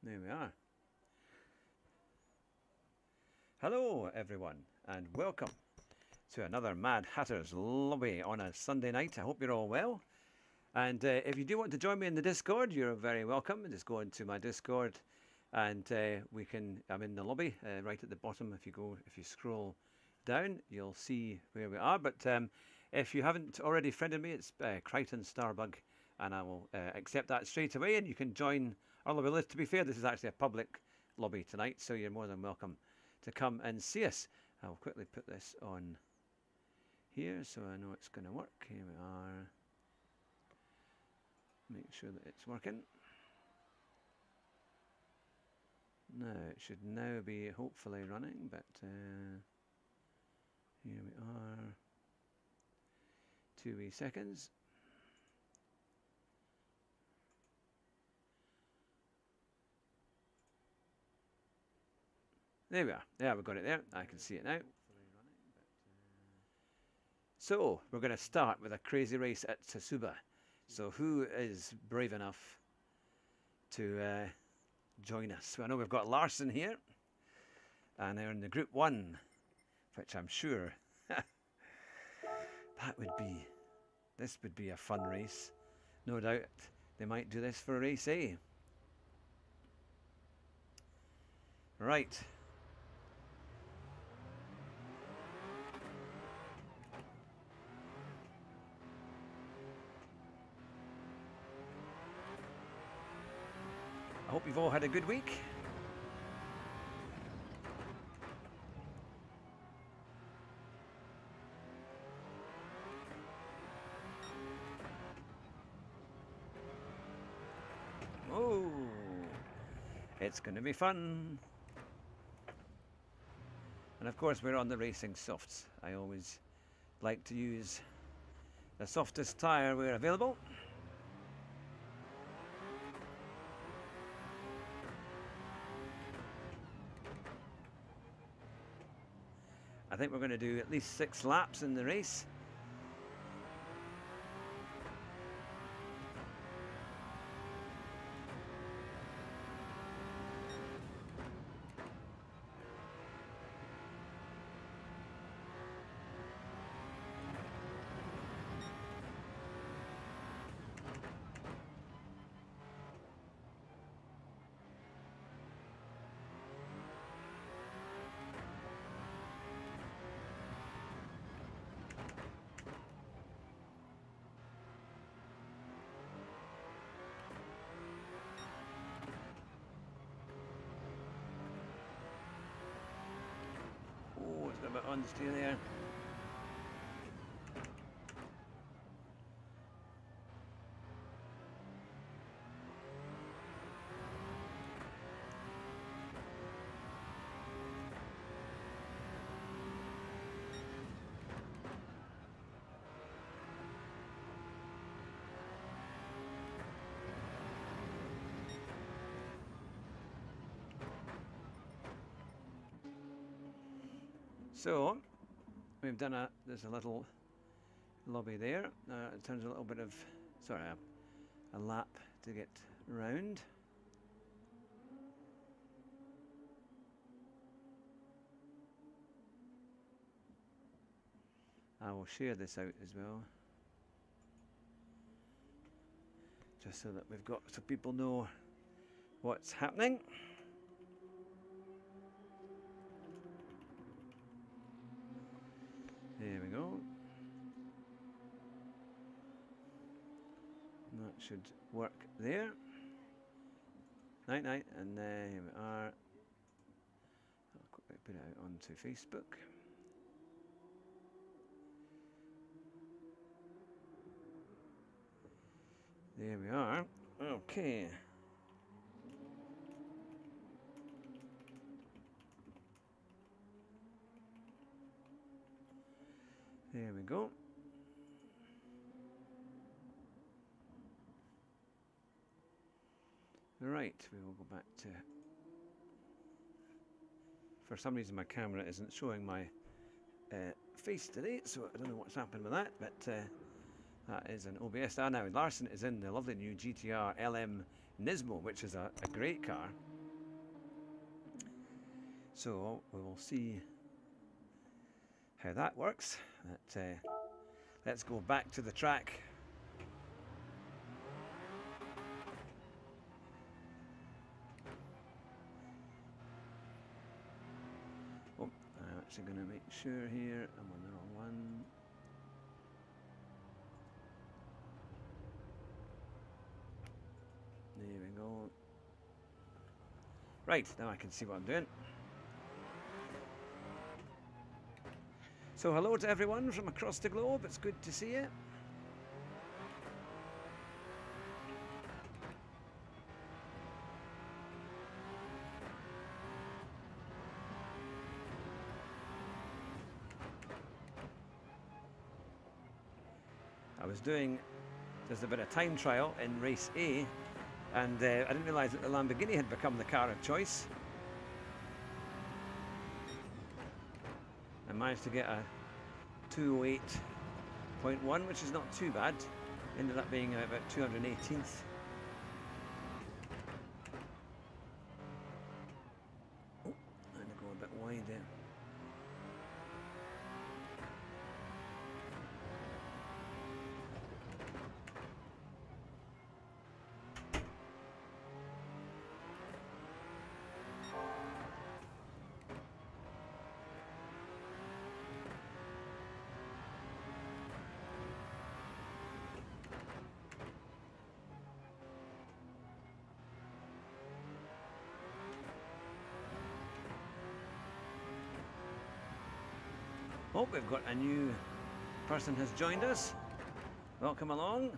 There we are. Hello everyone and welcome to another Mad Hatter's Lobby on a Sunday night. I hope you're all well. And if you do want to join me in the Discord, you're very welcome. Just go into my Discord and I'm in the lobby right at the bottom. If you scroll down, you'll see where we are. But if you haven't already friended me, it's krytonstarbug, and I will accept that straight away, and you can join our lobby. To be fair, this is actually a public lobby tonight, so you're more than welcome to come and see us. I'll quickly put this on here so I know it's going to work. Here we are. Make sure that it's working. Now it should now be hopefully running, but here we are. 2 wee seconds. There we are. Yeah, we've got it there. I can see it now. So we're going to start with a crazy race at Tsukuba. So who is brave enough to join us? Well, I know we've got Larson here, and they're in the Group 1, which I'm sure this would be a fun race. No doubt they might do this for race A. Right. I hope you've all had a good week. Oh, it's going to be fun. And of course we're on the racing softs. I always like to use the softest tyre where available. I think we're going to do at least 6 laps in the race. Oh, it's got a bit on the steer there. So we've done there's a little lobby there. It turns a little bit of, a lap to get round. I will share this out as well, just so that so people know what's happening. There we go. That should work there. Night, and here we are. I'll quickly put it out onto Facebook. There we are. Okay. There we go. Right, we will go back to... For some reason my camera isn't showing my face today, so I don't know what's happened with that, but that is an OBS. Now Larson is in the lovely new GTR LM Nismo, which is a great car. So we will see how that works. Let's go back to the track. Oh, I'm actually going to make sure here I'm on the wrong one. There we go. Right, now I can see what I'm doing. So hello to everyone from across the globe, it's good to see you. I was doing just a bit of time trial in race A, and I didn't realise that the Lamborghini had become the car of choice. I managed to get a 208.1, which is not too bad. Ended up being about 218th. Oh, I'm going to go a bit wide there. Oh, we've got a new person has joined us. Welcome along.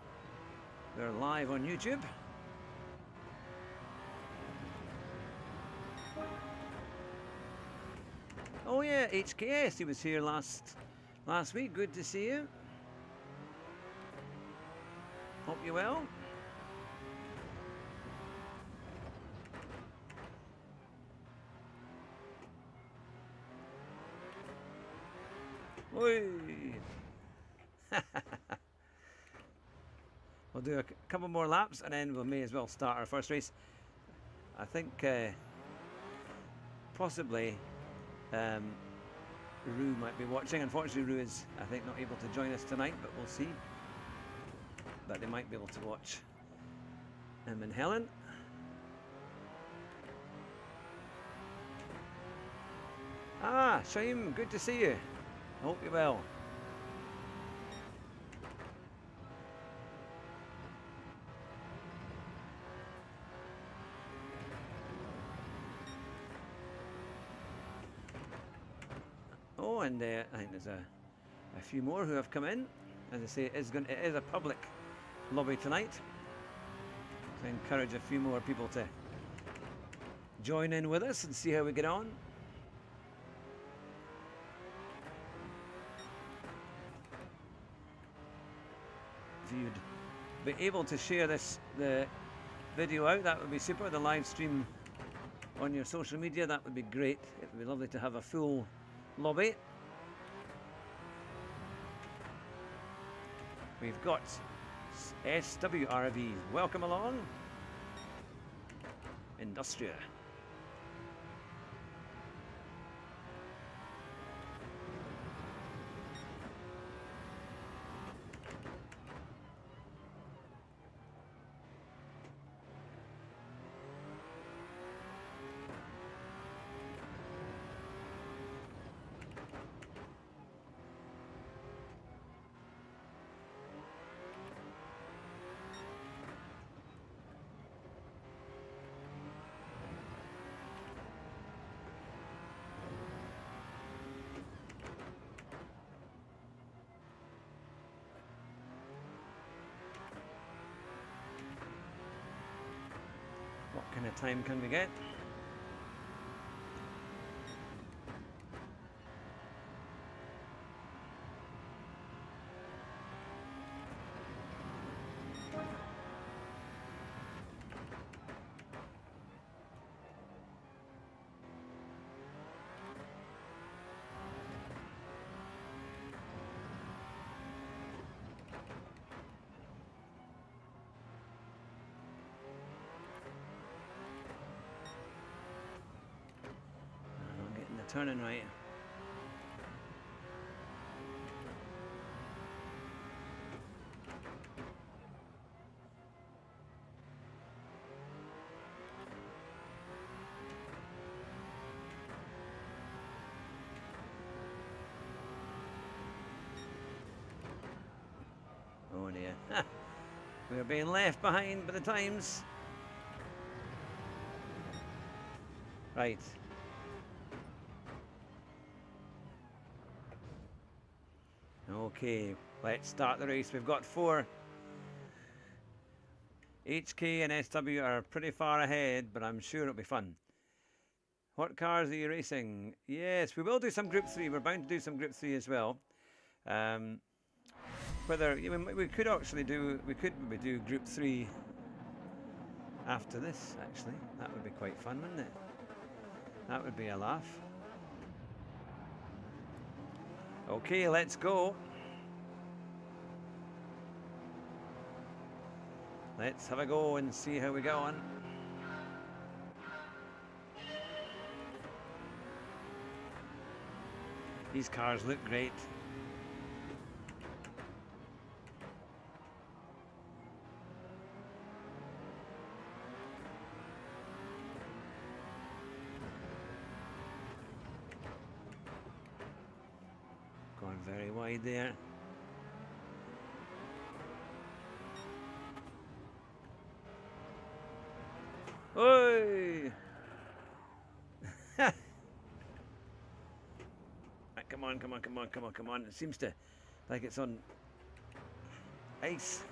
We're live on YouTube. Oh yeah, HKS, he was here last week. Good to see you. Hope you're well. Oi. We'll do a couple more laps and then we may as well start our first race. I think possibly Rue might be watching. Unfortunately, Rue is, I think, not able to join us tonight, but we'll see. But they might be able to watch him and Helen. Ah, Shaim, good to see you. I hope you're well. Oh, and I think there's a few more who have come in. As I say, it is a public lobby tonight. So I encourage a few more people to join in with us and see how we get on. If you'd be able to share the video out, that would be super. The live stream on your social media, that would be great. It would be lovely to have a full lobby. We've got SWRV. Welcome along. Industria. What kind of time can we get? not turning right. Oh dear. We're being left behind by the times. Right. Okay, let's start the race. We've got 4. HK and SW are pretty far ahead, but I'm sure it'll be fun. What cars are you racing? Yes, we will do some Group 3. We're bound to do some Group 3 as well. Whether we could actually do, we could maybe do Group 3 after this, actually. That would be quite fun, wouldn't it? That would be a laugh. Okay, let's go. Let's have a go and see how we go on. These cars look great. Going very wide there. Oi! Come on, come on, come on, come on, come on. It seems to like it's on ice.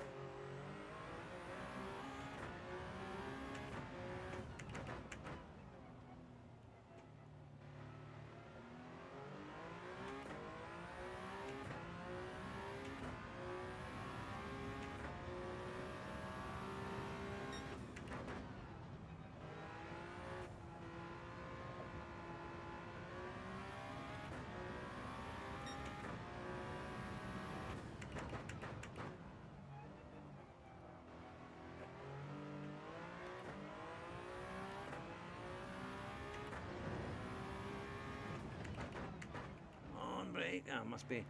Brake. Oh, must be.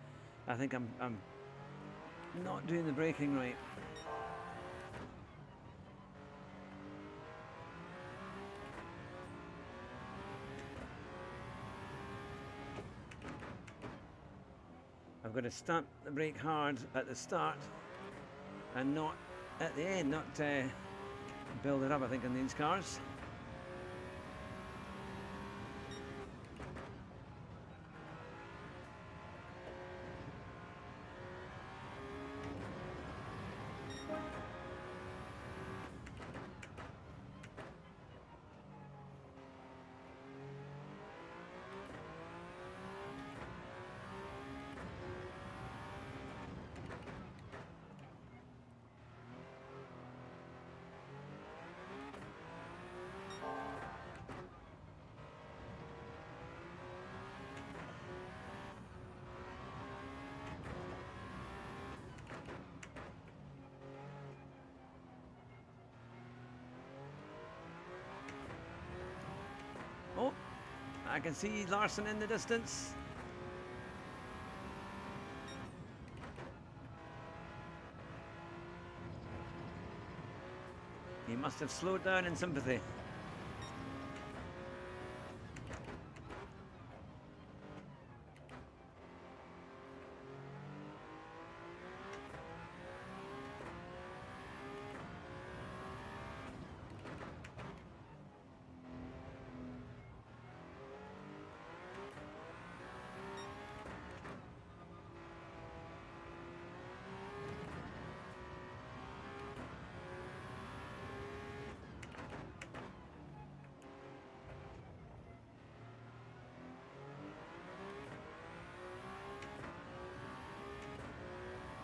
I think I'm not doing the braking right. I've got to stamp the brake hard at the start and not at the end, not build it up, I think, in these cars. Oh, I can see Larson in the distance. He must have slowed down in sympathy.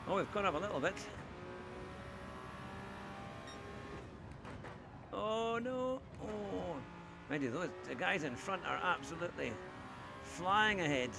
Oh, we've gone up a little bit. Oh no! Oh, mind you, the guys in front are absolutely flying ahead.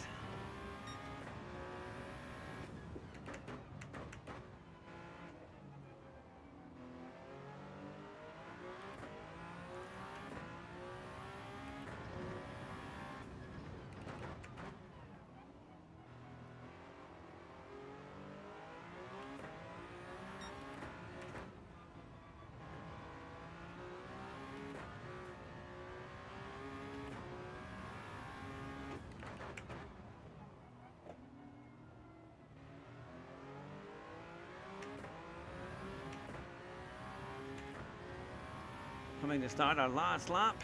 coming to start our last lap.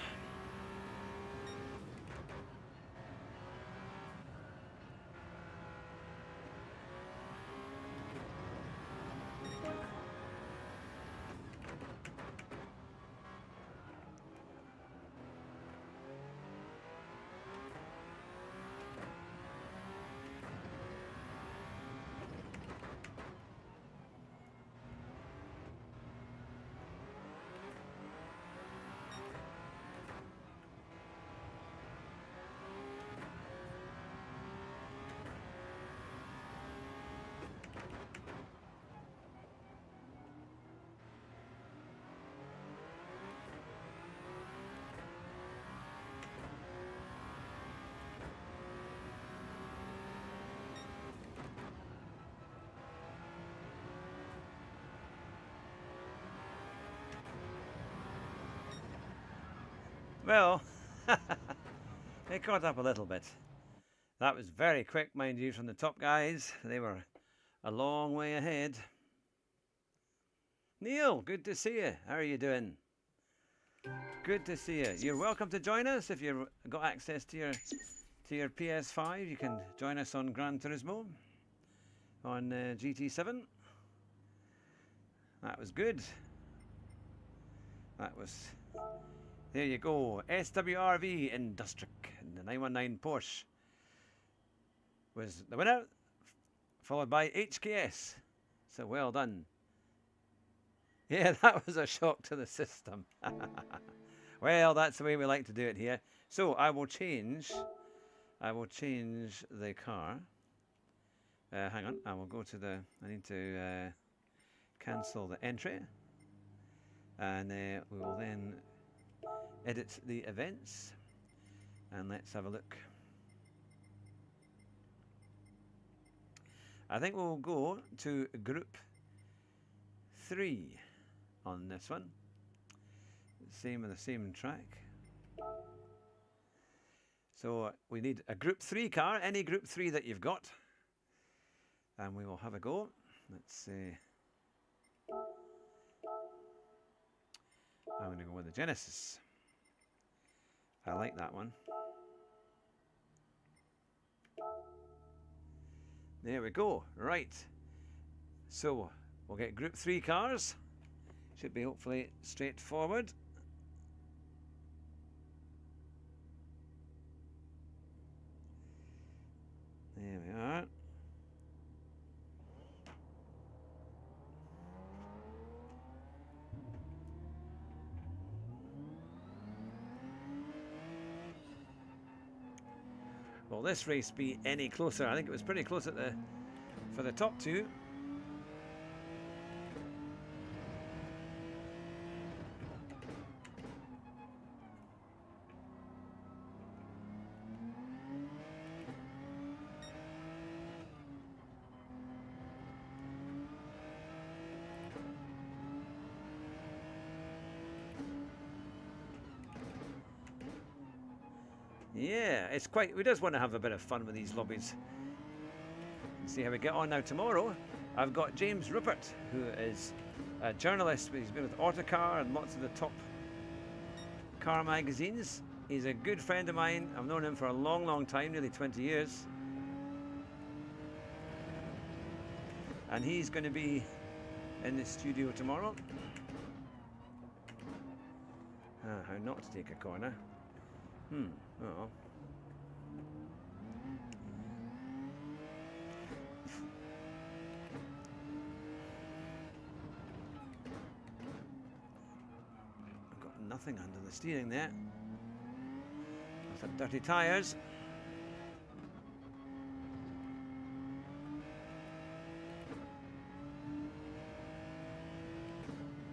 Well, they caught up a little bit. That was very quick, mind you, from the top guys. They were a long way ahead. Neil, good to see you. How are you doing? Good to see you. You're welcome to join us if you've got access to your PS5. You can join us on Gran Turismo on GT7. That was good. That was... There you go. SWRV Industric, the 919 Porsche was the winner, followed by HKS. So well done. Yeah, that was a shock to the system. Well, that's the way we like to do it here. So I will change the car. Hang on, I will go to the, I need to cancel the entry. And we will then edit the events. And let's have a look. I think we'll go to group 3 on this one. Same with the same track. So we need a group 3 car, any group 3 that you've got. And we will have a go. Let's see. I'm going to go with the Genesis. I like that one. There we go. Right. So we'll get group 3 cars. Should be hopefully straightforward. There we are. Will this race be any closer? I think it was pretty close at for the top 2. Yeah, it's quite, we just want to have a bit of fun with these lobbies. See how we get on now. Tomorrow I've got James Rupert, who is a journalist. He's been with Autocar and lots of the top car magazines. He's a good friend of mine. I've known him for a long time, nearly 20 years. And he's going to be in the studio tomorrow. How not to take a corner. Oh. I've got nothing under the steering there. Some dirty tyres.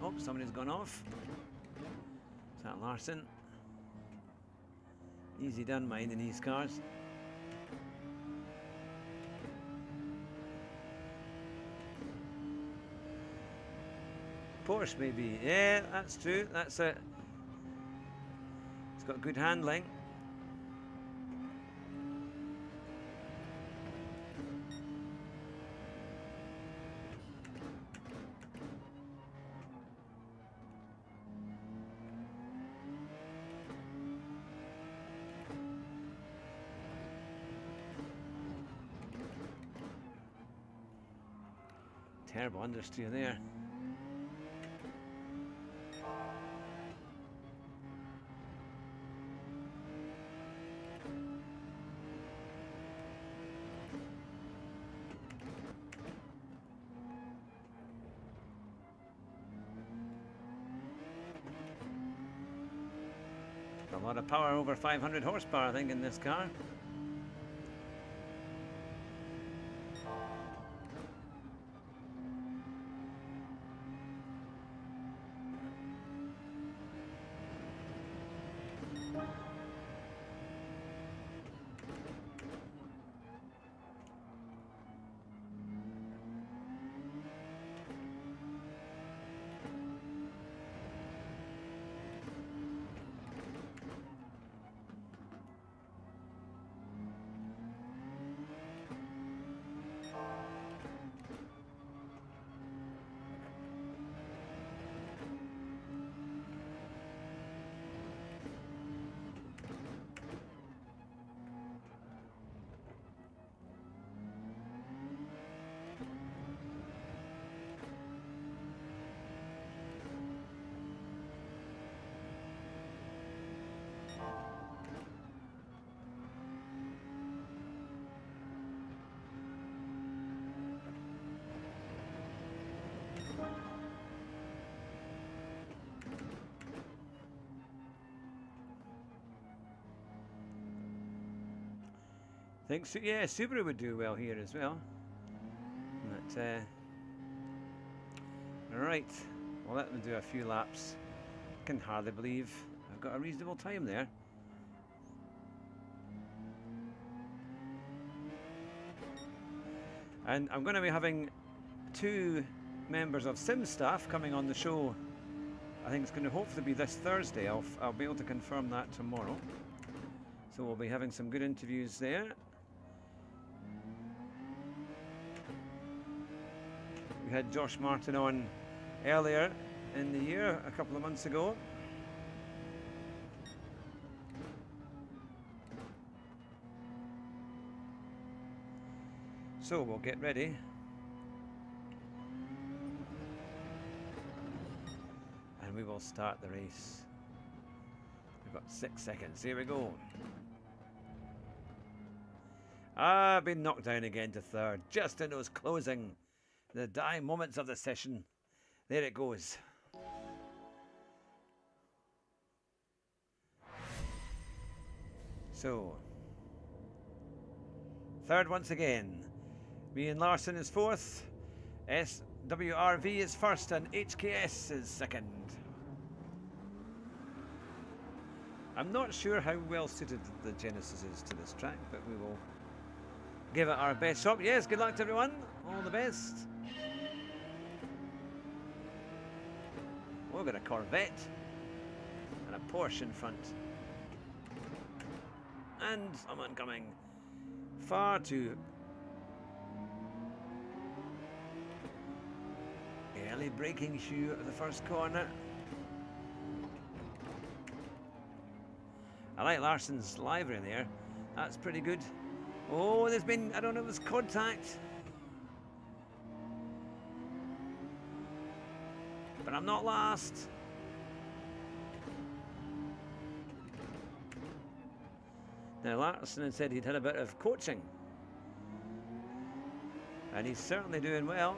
Oh, somebody's gone off. Is that Larson? Easy done minding these cars. Porsche maybe. Yeah, that's true. That's it. It's got good handling. Terrible understeer there. A lot of power, over 500 horsepower, I think, in this car. Think so, yeah, Subaru would do well here as well. But, right, we'll let them do a few laps. I can hardly believe I've got a reasonable time there. And I'm going to be having 2 members of Sim staff coming on the show. I think it's going to hopefully be this Thursday. I'll be able to confirm that tomorrow. So we'll be having some good interviews there. We had Josh Martin on earlier in the year, a couple of months ago. So we'll get ready. And we will start the race. We've got 6 seconds. Here we go. I've been knocked down again to third, just in those closing, the dying moments of the session. There it goes. So, third once again. Me and Larson is fourth. SWRV is first and HKS is second. I'm not sure how well suited the Genesis is to this track, but we will give it our best shot. Yes, good luck to everyone. All the best. We've got a Corvette and a Porsche in front. And someone coming far too early braking Hugh at the first corner. I like Larson's livery there. That's pretty good. Oh, there's been, I don't know if it's contact. But I'm not last. Now, Larson had said he'd had a bit of coaching. And he's certainly doing well.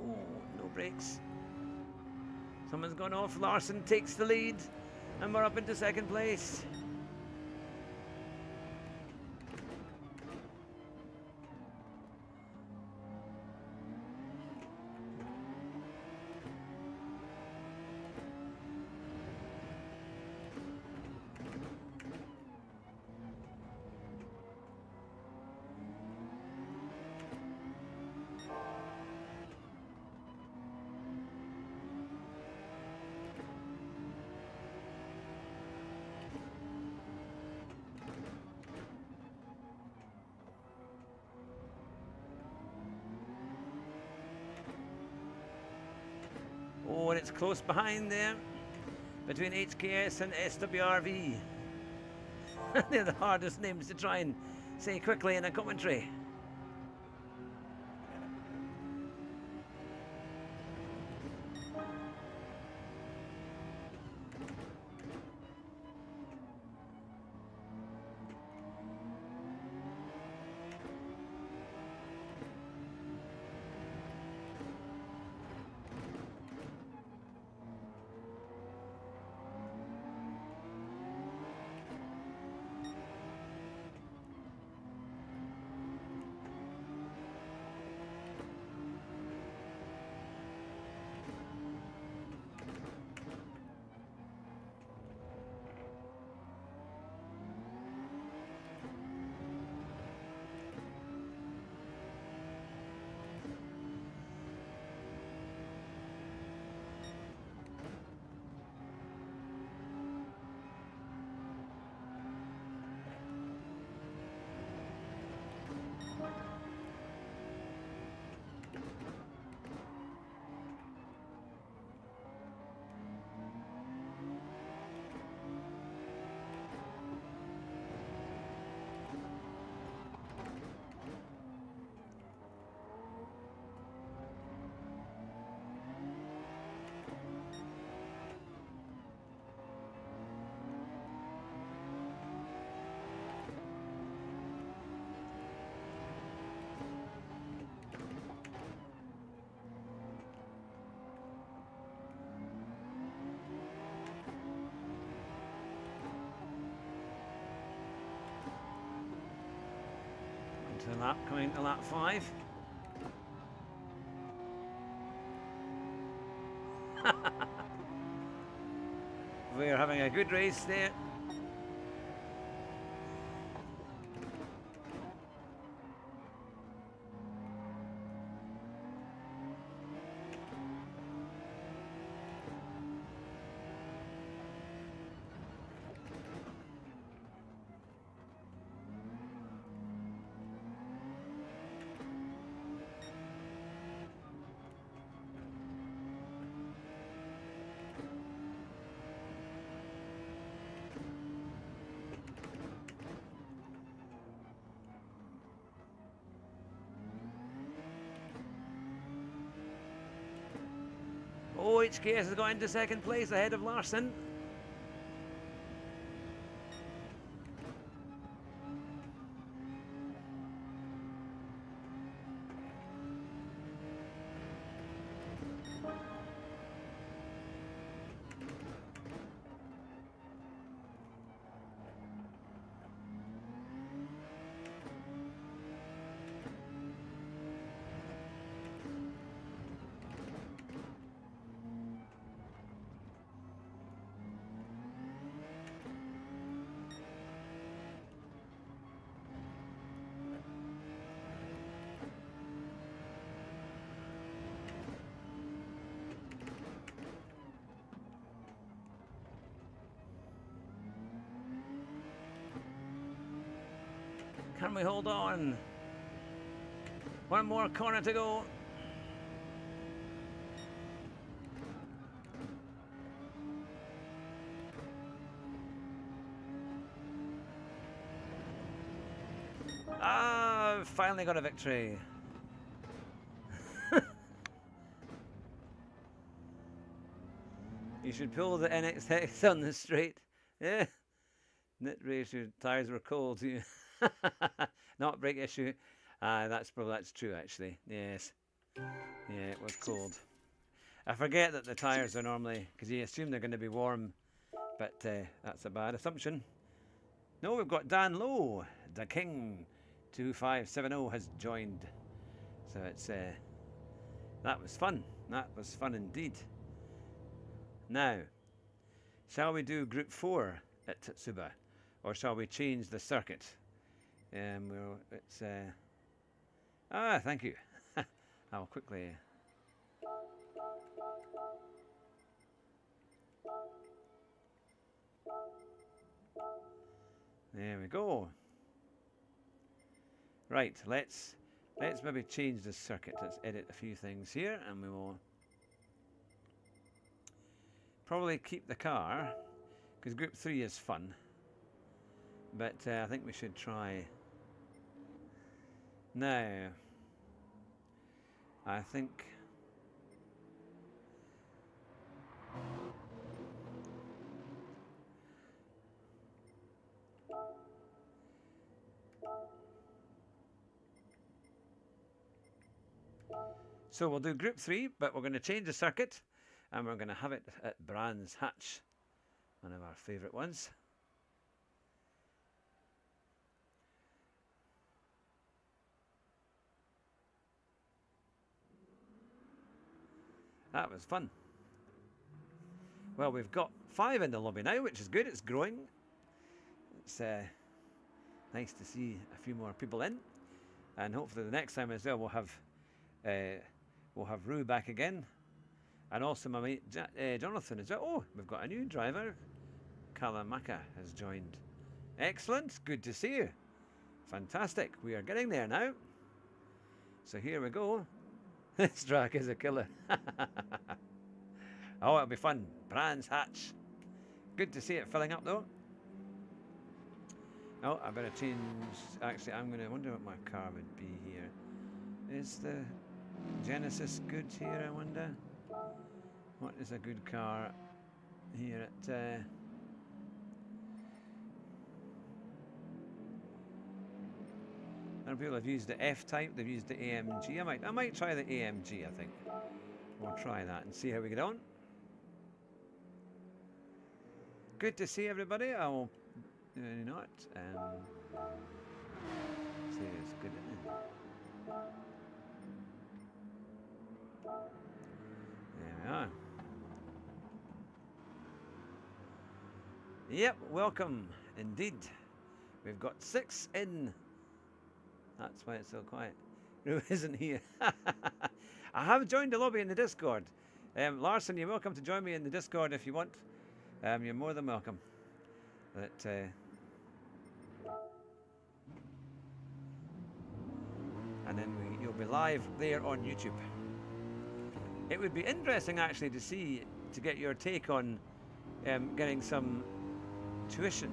Oh, no brakes. Someone's gone off. Larson takes the lead. And we're up into second place. Oh, and it's close behind there. between HKS and SWRV. They're the hardest names to try and say quickly in a commentary. To lap, coming to lap 5. We're having a good race there. Oh, HKS has got into second place ahead of Larson. Can we hold on? One more corner to go. Ah, finally got a victory. You should pull the NXX on the straight. Yeah. Net race, your tyres were cold. Not brake issue. That's true actually. Yes. Yeah, it was cold. I forget that the tyres are normally, because you assume they're going to be warm, but that's a bad assumption. No, we've got Dan Lowe, the King 2570 has joined. So it's that was fun. That was fun indeed. Now, shall we do Group 4 at Tsuba, or shall we change the circuit? It's thank you. I'll quickly. There we go. Right, let's maybe change the circuit. Let's edit a few things here, and we will probably keep the car, because Group 3 is fun. But I think we should try... Now, I think... So we'll do Group 3, but we're going to change the circuit, and we're going to have it at Brands Hatch, one of our favourite ones. That was fun. Well, we've got 5 in the lobby now, which is good. It's growing. It's nice to see a few more people in, and hopefully the next time as well we'll have Rue back again, and also my mate Jonathan as well. Oh, we've got a new driver. Kalamaka has joined. Excellent. Good to see you. Fantastic. We are getting there now. So here we go. This track is a killer. Oh, it'll be fun. Brands Hatch. Good to see it filling up though. Oh, I better change. Actually, I'm going to wonder what my car would be here. Is the Genesis good here, I wonder? What is a good car here at... And people have used the F-Type, they've used the AMG. I might try the AMG, I think. We'll try that and see how we get on. Good to see everybody. I will not. See, it's good, isn't it? There we are. Yep, welcome indeed. We've got 6 in. That's why it's so quiet. Rue isn't here. I have joined the lobby in the Discord. Larson, you're welcome to join me in the Discord if you want. You're more than welcome. But, and then you'll be live there on YouTube. It would be interesting actually to get your take on getting some tuition,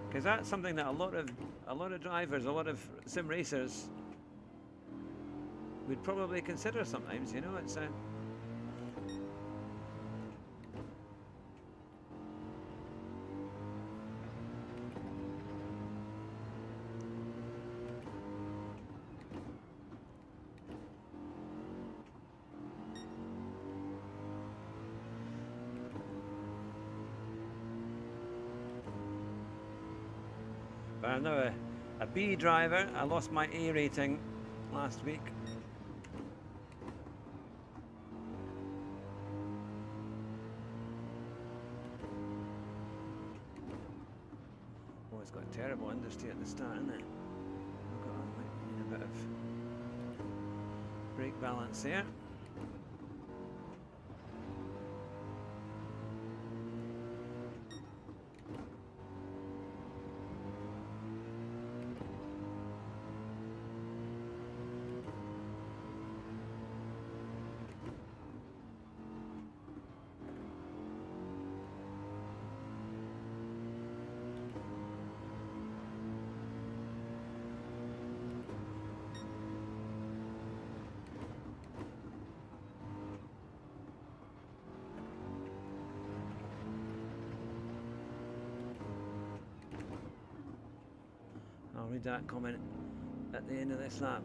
because that's something that a lot of drivers, a lot of sim racers would probably consider sometimes. You know, it's but I'm now a B driver. I lost my A rating last week. Oh, it's got a terrible understeer at the start, isn't it? Might need a bit of brake balance here. I'll read that comment at the end of this lap.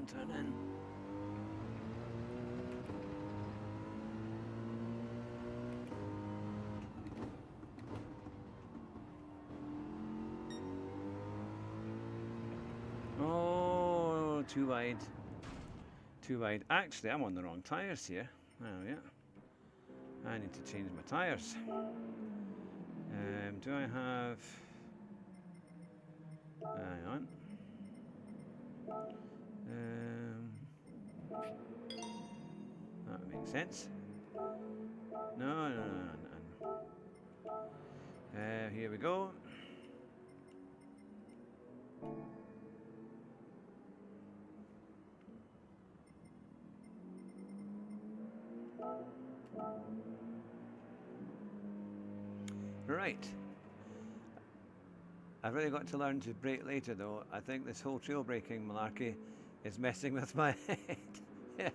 turn in. Oh, too wide. Too wide. Actually, I'm on the wrong tyres here. Oh, yeah. I need to change my tyres. Do I have... Hang on. That would make sense. No. Here we go. Right. I've really got to learn to brake later though. I think this whole trail braking malarkey is messing with my head.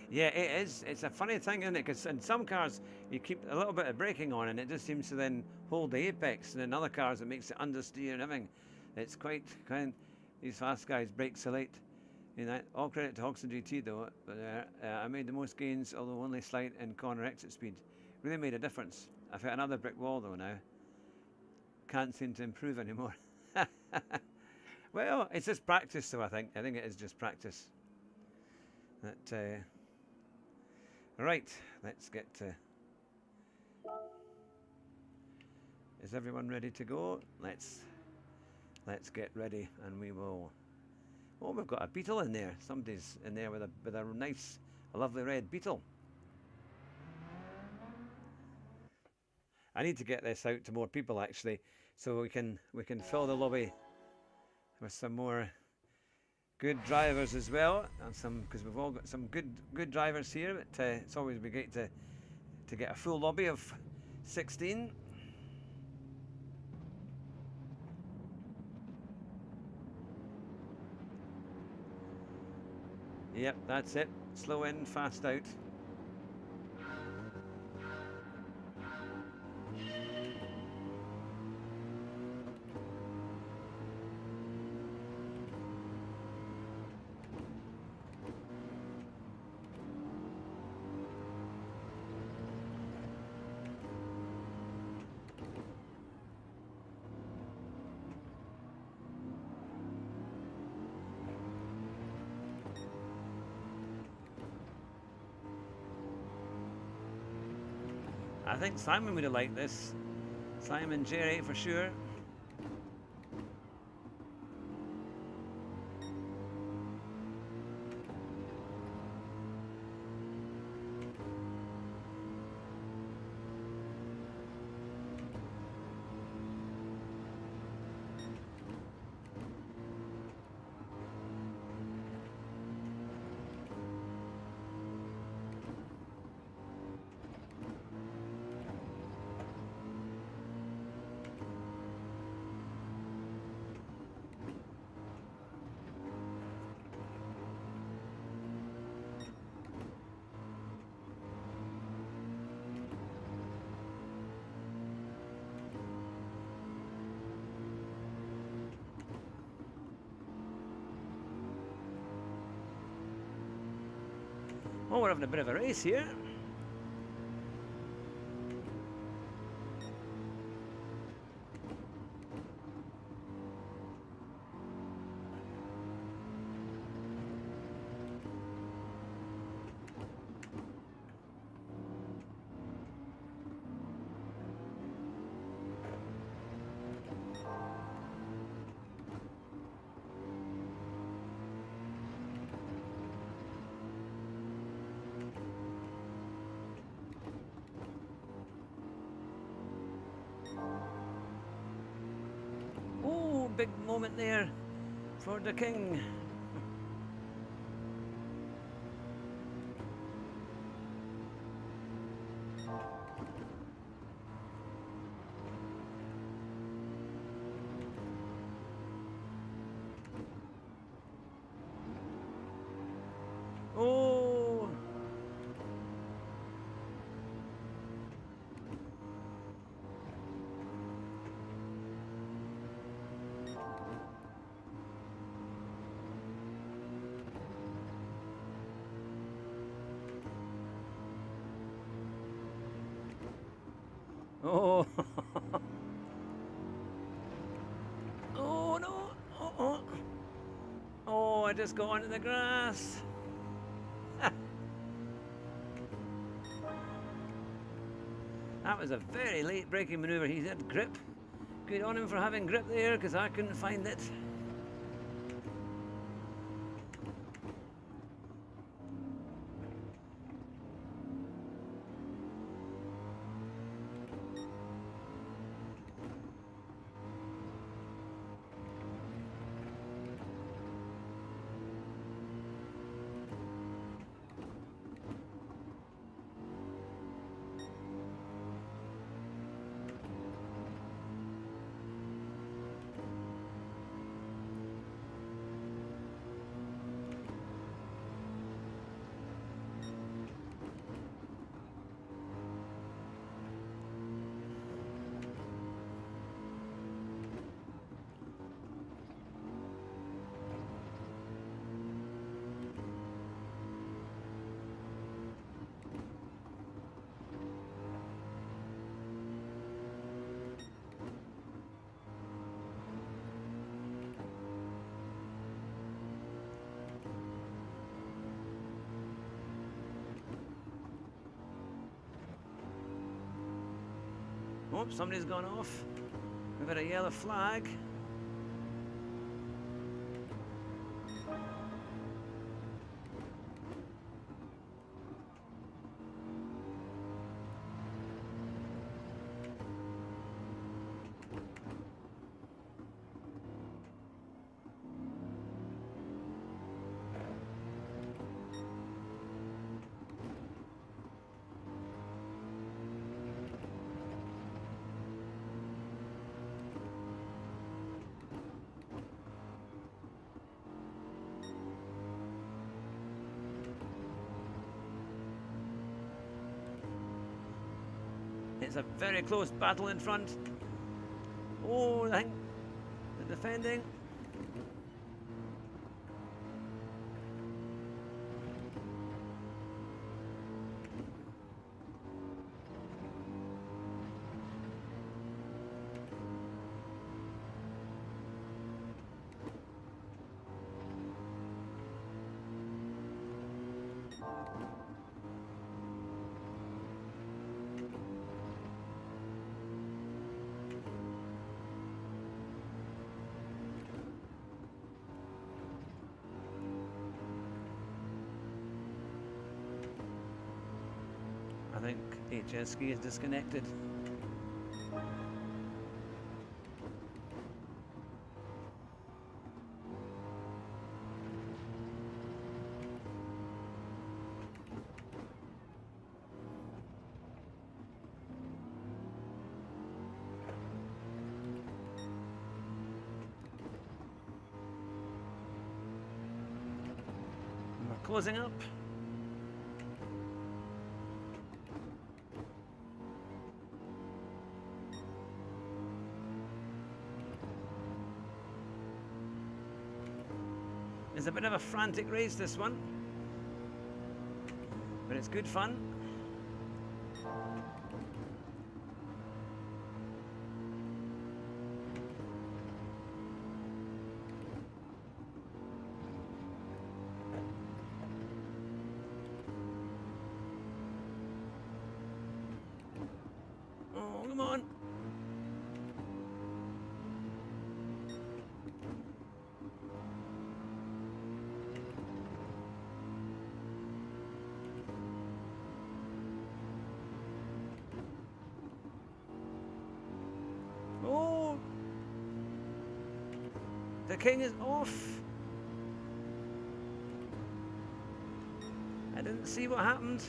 Yeah, it is. It's a funny thing, isn't it? Because in some cars you keep a little bit of braking on and it just seems to then hold the apex, and in other cars it makes it understeer and everything. It's quite kind. These fast guys brake so late. You know, all credit to Hoxton GT though. But I made the most gains, although only slight, in corner exit speed. Really made a difference. I've hit another brick wall though now. Can't seem to improve anymore. Well, it's just practice though, I think. I think it is just practice. That. Right, let's get to... Is everyone ready to go? Let's get ready, and we will... Oh, we've got a beetle in there. Somebody's in there with a nice, a lovely red beetle. I need to get this out to more people actually, so we can fill the lobby with some more good drivers as well, and some, because we've all got some good drivers here. But it's always be great to get a full lobby of 16. Yep, that's it. Slow in, fast out. I think Simon would have liked this. Simon Jerry for sure. Oh, we're having a bit of a race here. Oh, big moment there for the king. Oh. Oh. Oh no. Oh, oh. Oh, I just got onto the grass. That was a very late braking manoeuvre. He had grip. Good on him for having grip there, because I couldn't find it. Oh, somebody's gone off. We've got a yellow flag. It's a very close battle in front. Oh, I think the defending. I think HSK is disconnected. We're closing up. It's a bit of a frantic race, this one, but it's good fun. Oh, come on. Oh, the king is off. I didn't see what happened.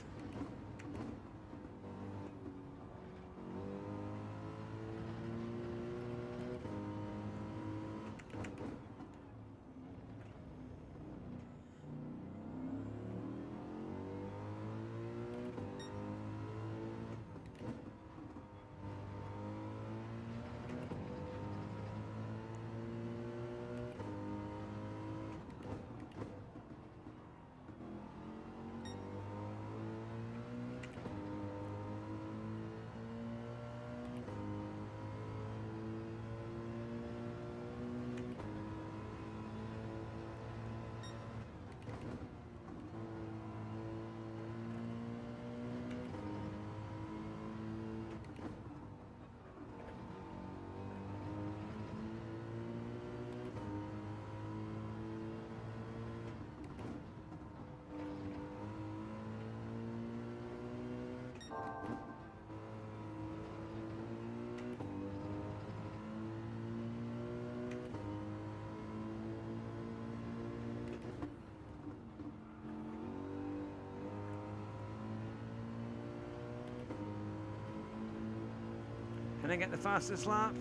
I get the fastest lap?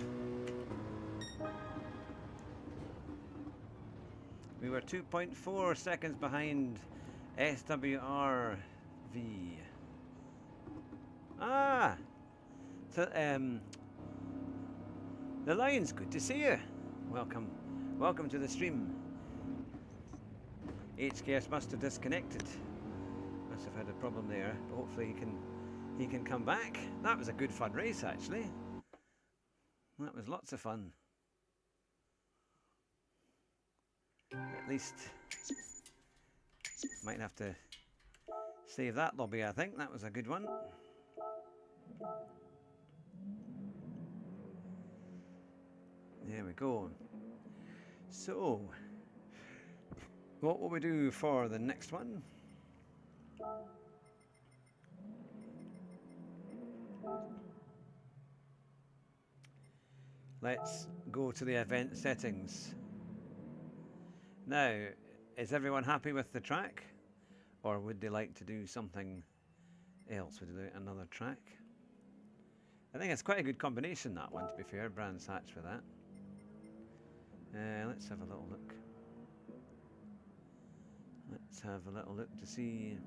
We were 2.4 seconds behind SWRV. Ah! So, the Lions, good to see you. Welcome. Welcome to the stream. HKS must have disconnected. Must have had a problem there, but hopefully he can come back. That was a good fun race, actually. That was lots of fun. At least might have to save that lobby, I think. That was a good one. There we go. So, what will we do for the next one? Let's go to the event settings. Now, is everyone happy with the track? Or would they like to do something else? Would they do another track? I think it's quite a good combination, that one, to be fair. Brands Hatch for that. Let's have a little look. Let's have a little look to see.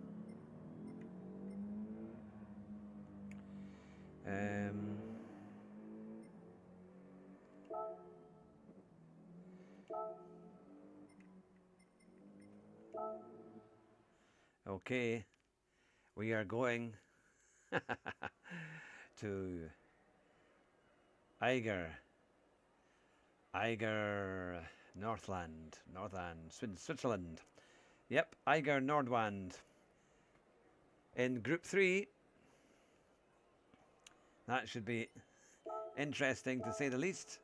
Okay, we are going to Eiger, Northland, Switzerland. Yep, Eiger Nordwand. In Group 3. That should be interesting to say the least.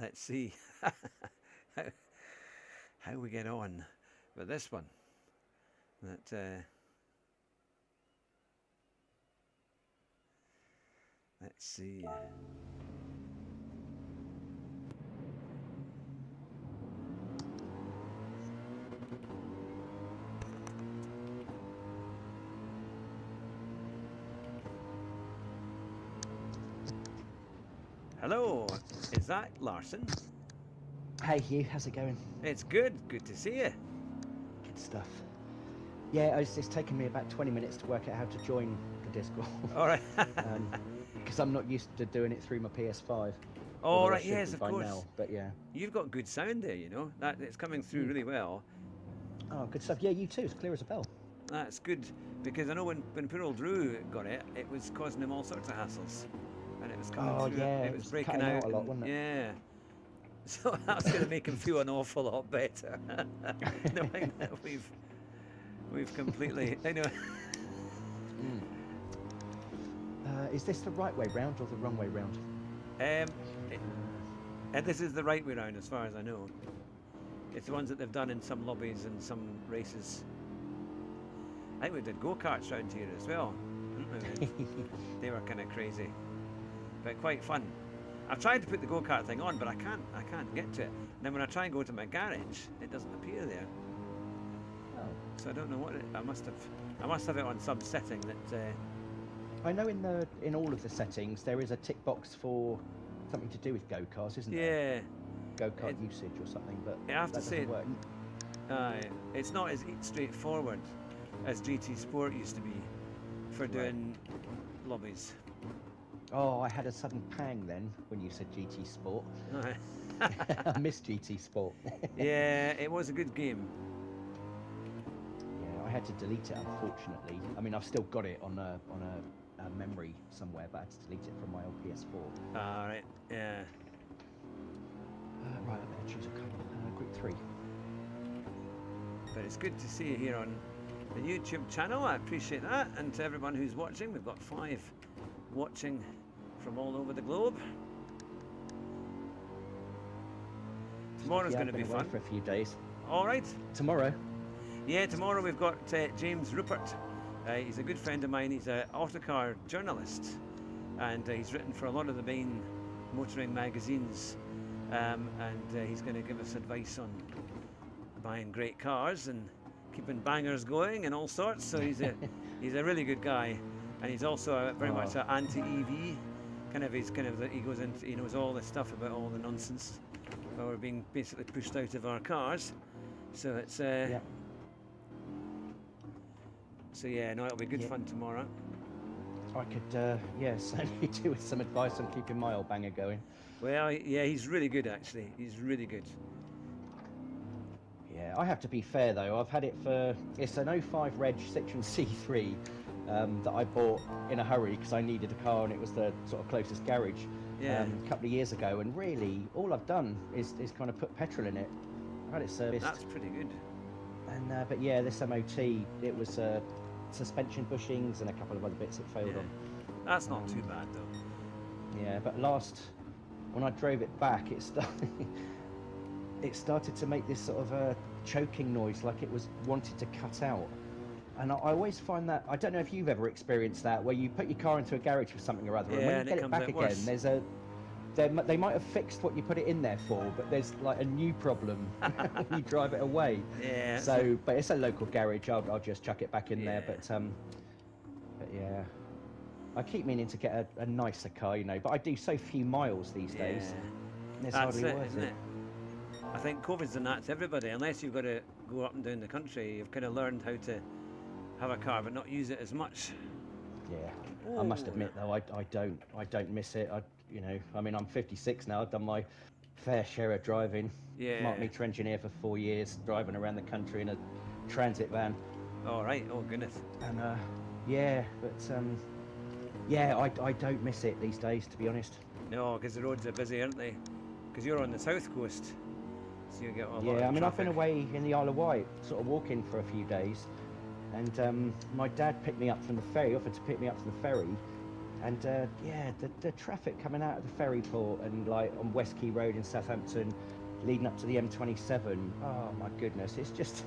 Let's see how we get on with this one. Let's see. Hello, is that Larson? Hey Hugh, how's it going? It's good, good to see you. Good stuff. Yeah, it's taken me about 20 minutes to work out how to join the Discord. All right. Because I'm not used to doing it through my PS5. All right, yes, of course. Now, but yeah. You've got good sound there, you know. It's coming through really well. Oh, good stuff. Yeah, you too. It's clear as a bell. That's good, because I know when Poor Old Drew got it, it was causing him all sorts of hassles. And it was coming through, yeah, it was breaking out a lot, wasn't it? Yeah. So that's going to make him feel an awful lot better, knowing that we've completely. I know. Is this the right way round or the wrong way round? And this is the right way round, as far as I know. It's the ones that they've done in some lobbies and some races. I think we did go-karts round here as well. They were kind of crazy, but quite fun. I've tried to put the go-kart thing on, but I can't get to it. And then when I try and go to my garage, it doesn't appear there. Oh. So I don't know what I must have it on some setting that. I know in all of the settings there is a tick box for something to do with go-karts, isn't there? Yeah. Go-kart usage or something, but I have to say, work. it's not as straightforward as GT Sport used to be for doing lobbies. Oh, I had a sudden pang then when you said GT Sport. I miss GT Sport. Yeah, it was a good game. Yeah, I had to delete it, unfortunately. I mean, I've still got it on a memory somewhere, but I had to delete it from my old PS4. All right, yeah. Right, I better choose a colour. Group 3. But it's good to see you here on the YouTube channel. I appreciate that, and to everyone who's watching. We've got 5 watching from all over the globe. Tomorrow's going to be fun. For a few days. All right. Tomorrow? Yeah, tomorrow we've got James Rupert. He's a good friend of mine. He's an autocar journalist, and he's written for a lot of the main motoring magazines. And he's going to give us advice on buying great cars and keeping bangers going and all sorts. So he's a really good guy. and he's also very much an anti-EV. He goes into, he knows all this stuff about all the nonsense while we're being basically pushed out of our cars. So it's so yeah, no, it'll be good fun tomorrow. I could certainly do with some advice on keeping my old banger going. Well, yeah, he's really good actually. He's really good. Yeah, I have to be fair though. I've had it for, it's an 05 Reg Citroen C3 that I bought in a hurry because I needed a car and it was the sort of closest garage a couple of years ago. And really, all I've done is kind of put petrol in it. I've had it serviced. That's pretty good. And but yeah, this MOT, it was suspension bushings and a couple of other bits it failed on. That's not too bad though. Yeah, but when I drove it back, it started to make this sort of choking noise, like it was wanted to cut out. And I always find that, I don't know if you've ever experienced that, where you put your car into a garage for something or other, and when you get it back again, there's they might have fixed what you put it in there for, but there's like a new problem when you drive it away. Yeah. So, but it's a local garage. I'll just chuck it back in there. But yeah, I keep meaning to get a nicer car, you know. But I do so few miles these days. It's hardly worth isn't it? I think COVID's done that to everybody. Unless you've got to go up and down the country, you've kind of learned how to have a car but not use it as much. Yeah, I must admit though, I don't miss it. I mean, I'm 56 now. I've done my fair share of driving. Yeah. Smart meter engineer for 4 years, driving around the country in a transit van. All right. Oh goodness. And I don't miss it these days, to be honest. No, because the roads are busy, aren't they? Because you're on the south coast, so you get a lot of I mean, traffic. I've been away in the Isle of Wight, sort of walking for a few days, and my dad picked me up from the ferry, offered to pick me up from the ferry, and the traffic coming out of the ferry port and like on West Quay Road in Southampton, leading up to the M27. Oh my goodness, it's just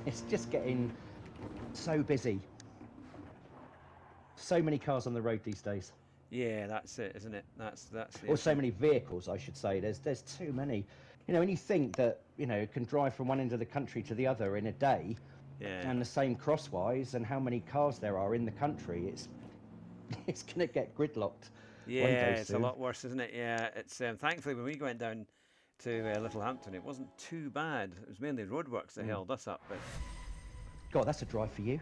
getting so busy. So many cars on the road these days. Yeah, that's it, isn't it? That's Or so many vehicles, I should say. There's too many. You know, when you think that, you know, can drive from one end of the country to the other in a day, and the same crosswise, and how many cars there are in the country, it's going to get gridlocked. Yeah, it's a lot worse, isn't it? Yeah, it's thankfully when we went down to Littlehampton, it wasn't too bad. It was mainly roadworks that held us up. But God, that's a drive for you.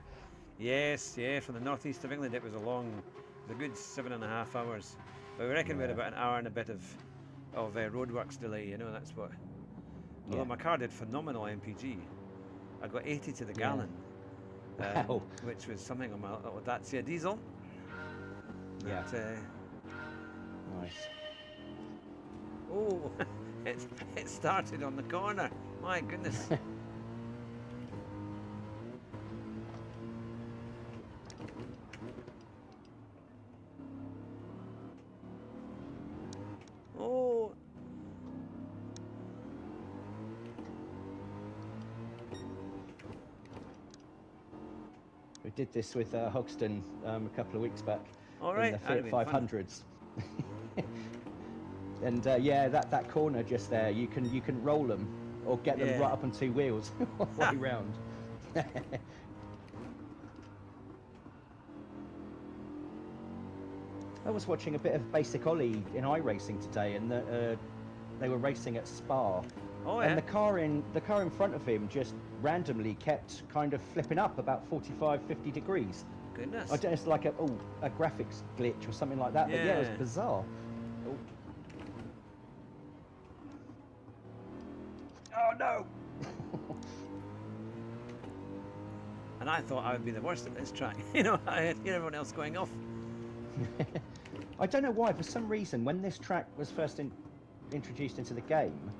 yes, yeah, from the northeast of England, it was a good 7.5 hours. But we reckon we had about an hour and a bit of roadworks delay. You know, that's what. Although my car did phenomenal MPG. I got 80 to the gallon, which was something on my little Dacia diesel. Yeah. Nice. Oh, it started on the corner. My goodness. Oh. We did this with Hoxton a couple of weeks back. All right. In the Fiat 500s. And that corner just there, you can roll them or get them right up on two wheels all the way round. I was watching a bit of Basic Ollie in iRacing today, and they were racing at Spa. Oh, yeah. And the car in front of him just randomly kept kind of flipping up about 45-50 degrees. Goodness. I don't know, it's like a graphics glitch or something like that. But yeah, it was bizarre. Oh no! And I thought I would be the worst at this track. You know, I had everyone else going off. I don't know why. For some reason, when this track was first introduced into the game,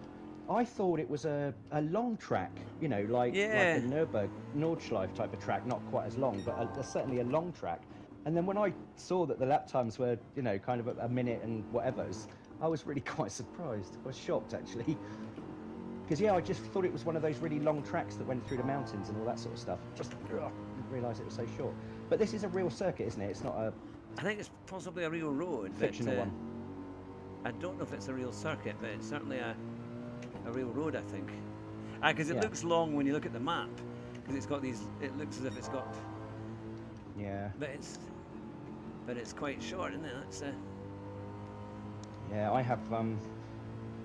I thought it was a long track, you know, like a Nordschleife type of track, not quite as long, but certainly a long track. And then when I saw that the lap times were, you know, kind of a minute and whatever's, I was really quite surprised. I was shocked, actually. Because, I just thought it was one of those really long tracks that went through the mountains and all that sort of stuff. Just didn't realise it was so short. But this is a real circuit, isn't it? It's not a... I think it's possibly a real road. Fictional one. I don't know if it's a real circuit, but it's certainly a real road, I think. Because it looks long when you look at the map. Because it's got these... It looks as if it's got... Yeah. But it's... but it's quite short, isn't it? That's Yeah, I have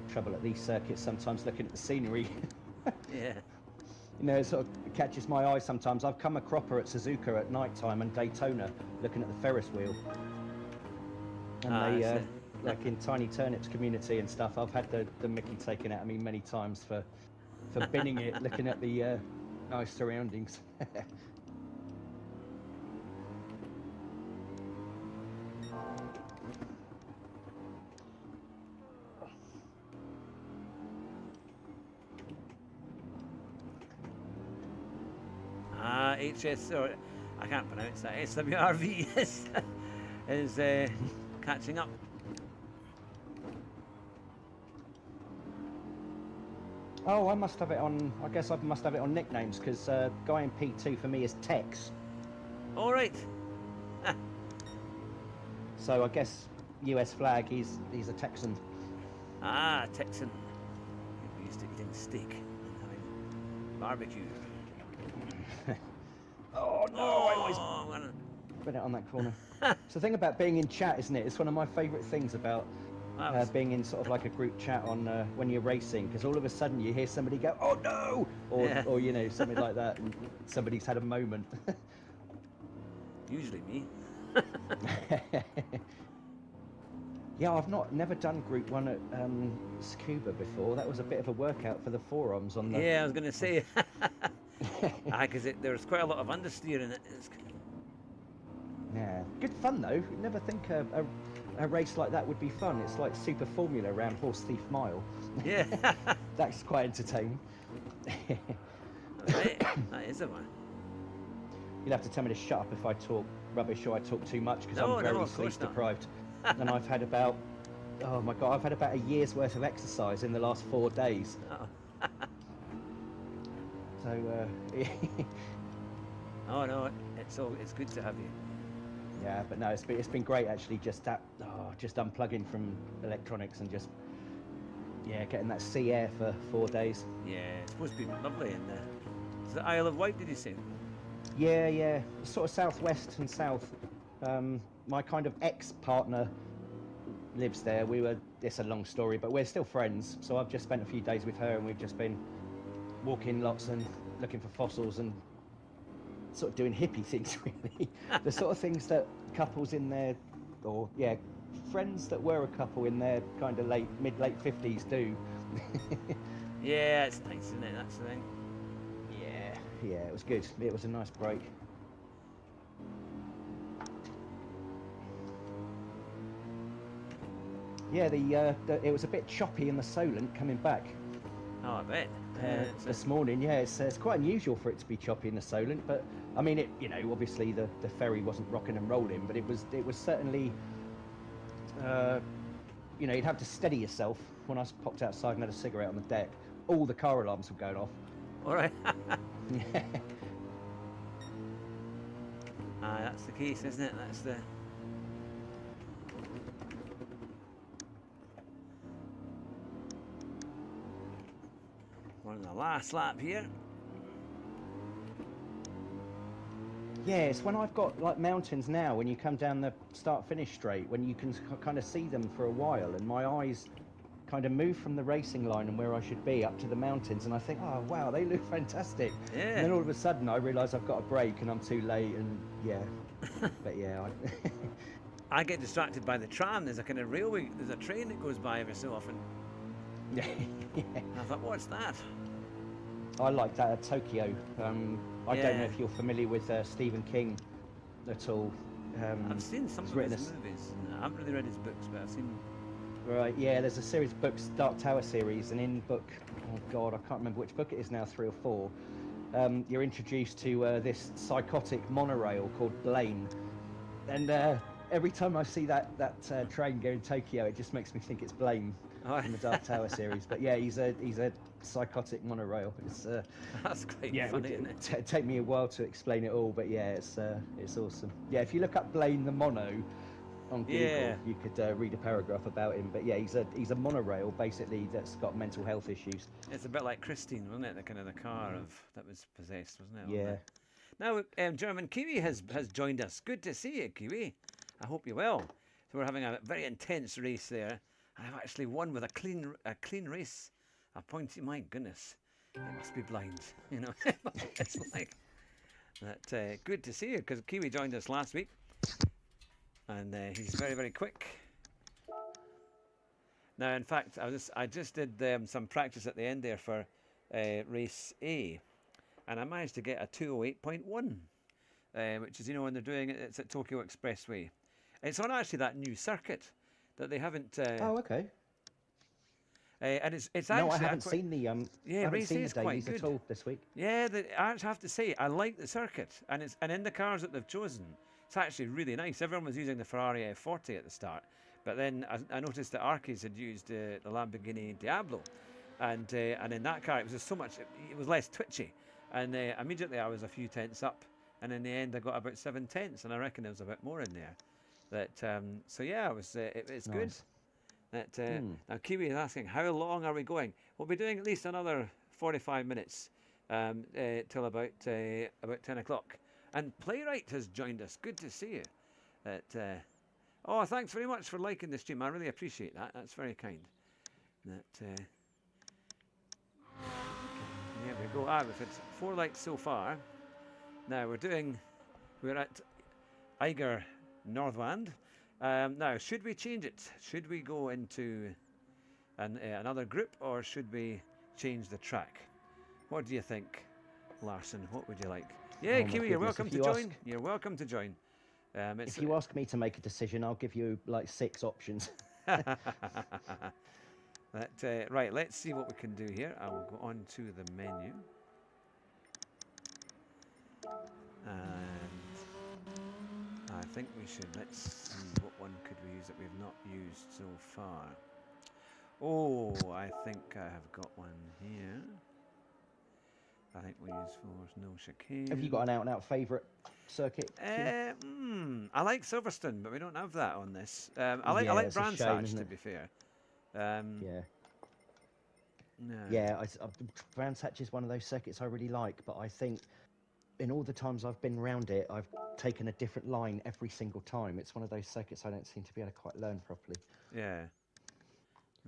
trouble at these circuits sometimes looking at the scenery. yeah. You know, it sort of catches my eye sometimes. I've come a cropper at Suzuka at night time and Daytona looking at the Ferris wheel. And they, like in Tiny Turnips community and stuff, I've had the mickey taken out of me many times for binning it, looking at the nice surroundings. HS, or I can't pronounce that, SWRV is catching up. Oh, I must have it on, I guess I must have it on nicknames, because guy in P2 for me is Tex. All right. So I guess US flag, he's a Texan. Ah, Texan. We're used to eating steak and having barbecue. Oh no, I always put it on that corner. It's the thing about being in chat, isn't it? It's one of my favourite things about being in sort of like a group chat on when you're racing, because all of a sudden you hear somebody go, "Oh no," or you know, something like that, and somebody's had a moment. Usually me. Yeah, I've never done Group 1 at Scuba before. That was a bit of a workout for the forearms on the... Yeah, I was going to say. Because there's quite a lot of understeer in it. Yeah, good fun though. You'd never think a race like that would be fun. It's like Super Formula around Horse Thief Mile. Yeah. That's quite entertaining. Right. That is a one. You'll have to tell me to shut up if I talk rubbish or I talk too much, because I'm very sleep deprived. And I've had about, oh my God, I've had about a year's worth of exercise in the last 4 days. Oh. So, oh no, it's good to have you. Yeah, but no, it's been great actually. Just unplugging from electronics and just getting that sea air for 4 days. Yeah, it's supposed to be lovely in there. Is it Isle of Wight? Did you say? Yeah, sort of southwest and south. My kind of ex-partner lives there. It's a long story, but we're still friends. So I've just spent a few days with her, and we've just been walking lots and looking for fossils and sort of doing hippie things, really. The sort of things that couples in their, friends that were a couple in their kind of mid-late 50s do. Yeah, it's nice, isn't it? That's the thing. Yeah, it was good. It was a nice break. Yeah, it was a bit choppy in the Solent coming back. Oh, I bet. This morning, yeah, it's quite unusual for it to be choppy in the Solent, but I mean, it, you know, obviously the ferry wasn't rocking and rolling, but it was certainly, you know, you'd have to steady yourself. When I popped outside and had a cigarette on the deck, all the car alarms were going off. All right. Yeah. That's the case, isn't it? That's the. We're on the last lap here. Yeah, it's when I've got like mountains now, when you come down the start-finish straight, when you can kind of see them for a while, and my eyes kind of move from the racing line and where I should be up to the mountains, and I think, oh wow, they look fantastic. Yeah. And then all of a sudden I realise I've got a break and I'm too late, and yeah. But yeah, I get distracted by the tram. There's a kind of railway, there's a train that goes by every so often. Yeah. I thought, what's that? I like that at Tokyo. I don't know if you're familiar with Stephen King at all. I've seen some of his movies. I haven't really read his books, but I've seen. Right, yeah, there's a series of books, Dark Tower series, and in book, oh God, I can't remember which book it is now, 3 or 4, you're introduced to this psychotic monorail called Blaine. And every time I see that train going to Tokyo, it just makes me think it's Blaine from the Dark Tower series. But yeah, he's a psychotic monorail. It's that's quite funny, isn't it? Take me a while to explain it all, but yeah, it's awesome. Yeah, if you look up Blaine the Mono on Google, you could read a paragraph about him. But yeah, he's a monorail basically that's got mental health issues. It's a bit like Christine, wasn't it? The kind of the car that was possessed, wasn't it? Yeah. Now, German Kiwi has joined us. Good to see you, Kiwi. I hope you will. So we're having a very intense race there. I've actually won with a clean race. A pointy, my goodness, it must be blind, you know. It's like that. Good to see you, because Kiwi joined us last week, and he's very, very quick. Now, in fact, I just did some practice at the end there for race A, and I managed to get a 2:08.1, which is, you know, when they're doing it, it's at Tokyo Expressway. It's on actually that new circuit that they haven't. Oh, okay. And it's actually. No, I haven't seen the Yeah, I haven't race seen A the is quite dailies good at all this week. Yeah, I actually have to say I like the circuit, and in the cars that they've chosen, it's actually really nice. Everyone was using the Ferrari F40 at the start, but then I noticed that Archies had used the Lamborghini Diablo, and in that car it was just so much. It was less twitchy, and immediately I was a few tenths up, and in the end I got about 7 tenths, and I reckon there was a bit more in there. That so yeah, it's good. Nice. That now Kiwi is asking, how long are we going? We'll be doing at least another 45 minutes till about 10 o'clock. And Playwright has joined us. Good to see you. That oh, thanks very much for liking the stream. I really appreciate that. That's very kind. That there we go. We've had 4 likes so far. Now we're at Eiger Northwand. Now, should we change it? Should we go into another group, or should we change the track? What do you think, Larson? What would you like? Yeah, Oh, Kiwi, you're welcome to join. You're welcome to join. If you ask me to make a decision, I'll give you like 6 options. Right, let's see what we can do here. I will go on to the menu. And I think we should, let's see, what one could we use that we've not used so far. Oh, I think I have got one here. I think we use for no chicane. Have you got an out-and-out favourite circuit? I like Silverstone, but we don't have that on this. I like Brands Hatch, to be fair. Yeah. No. Yeah, Brands Hatch is one of those circuits I really like, but I think in all the times I've been around it, I've taken a different line every single time. It's one of those circuits I don't seem to be able to quite learn properly. Yeah.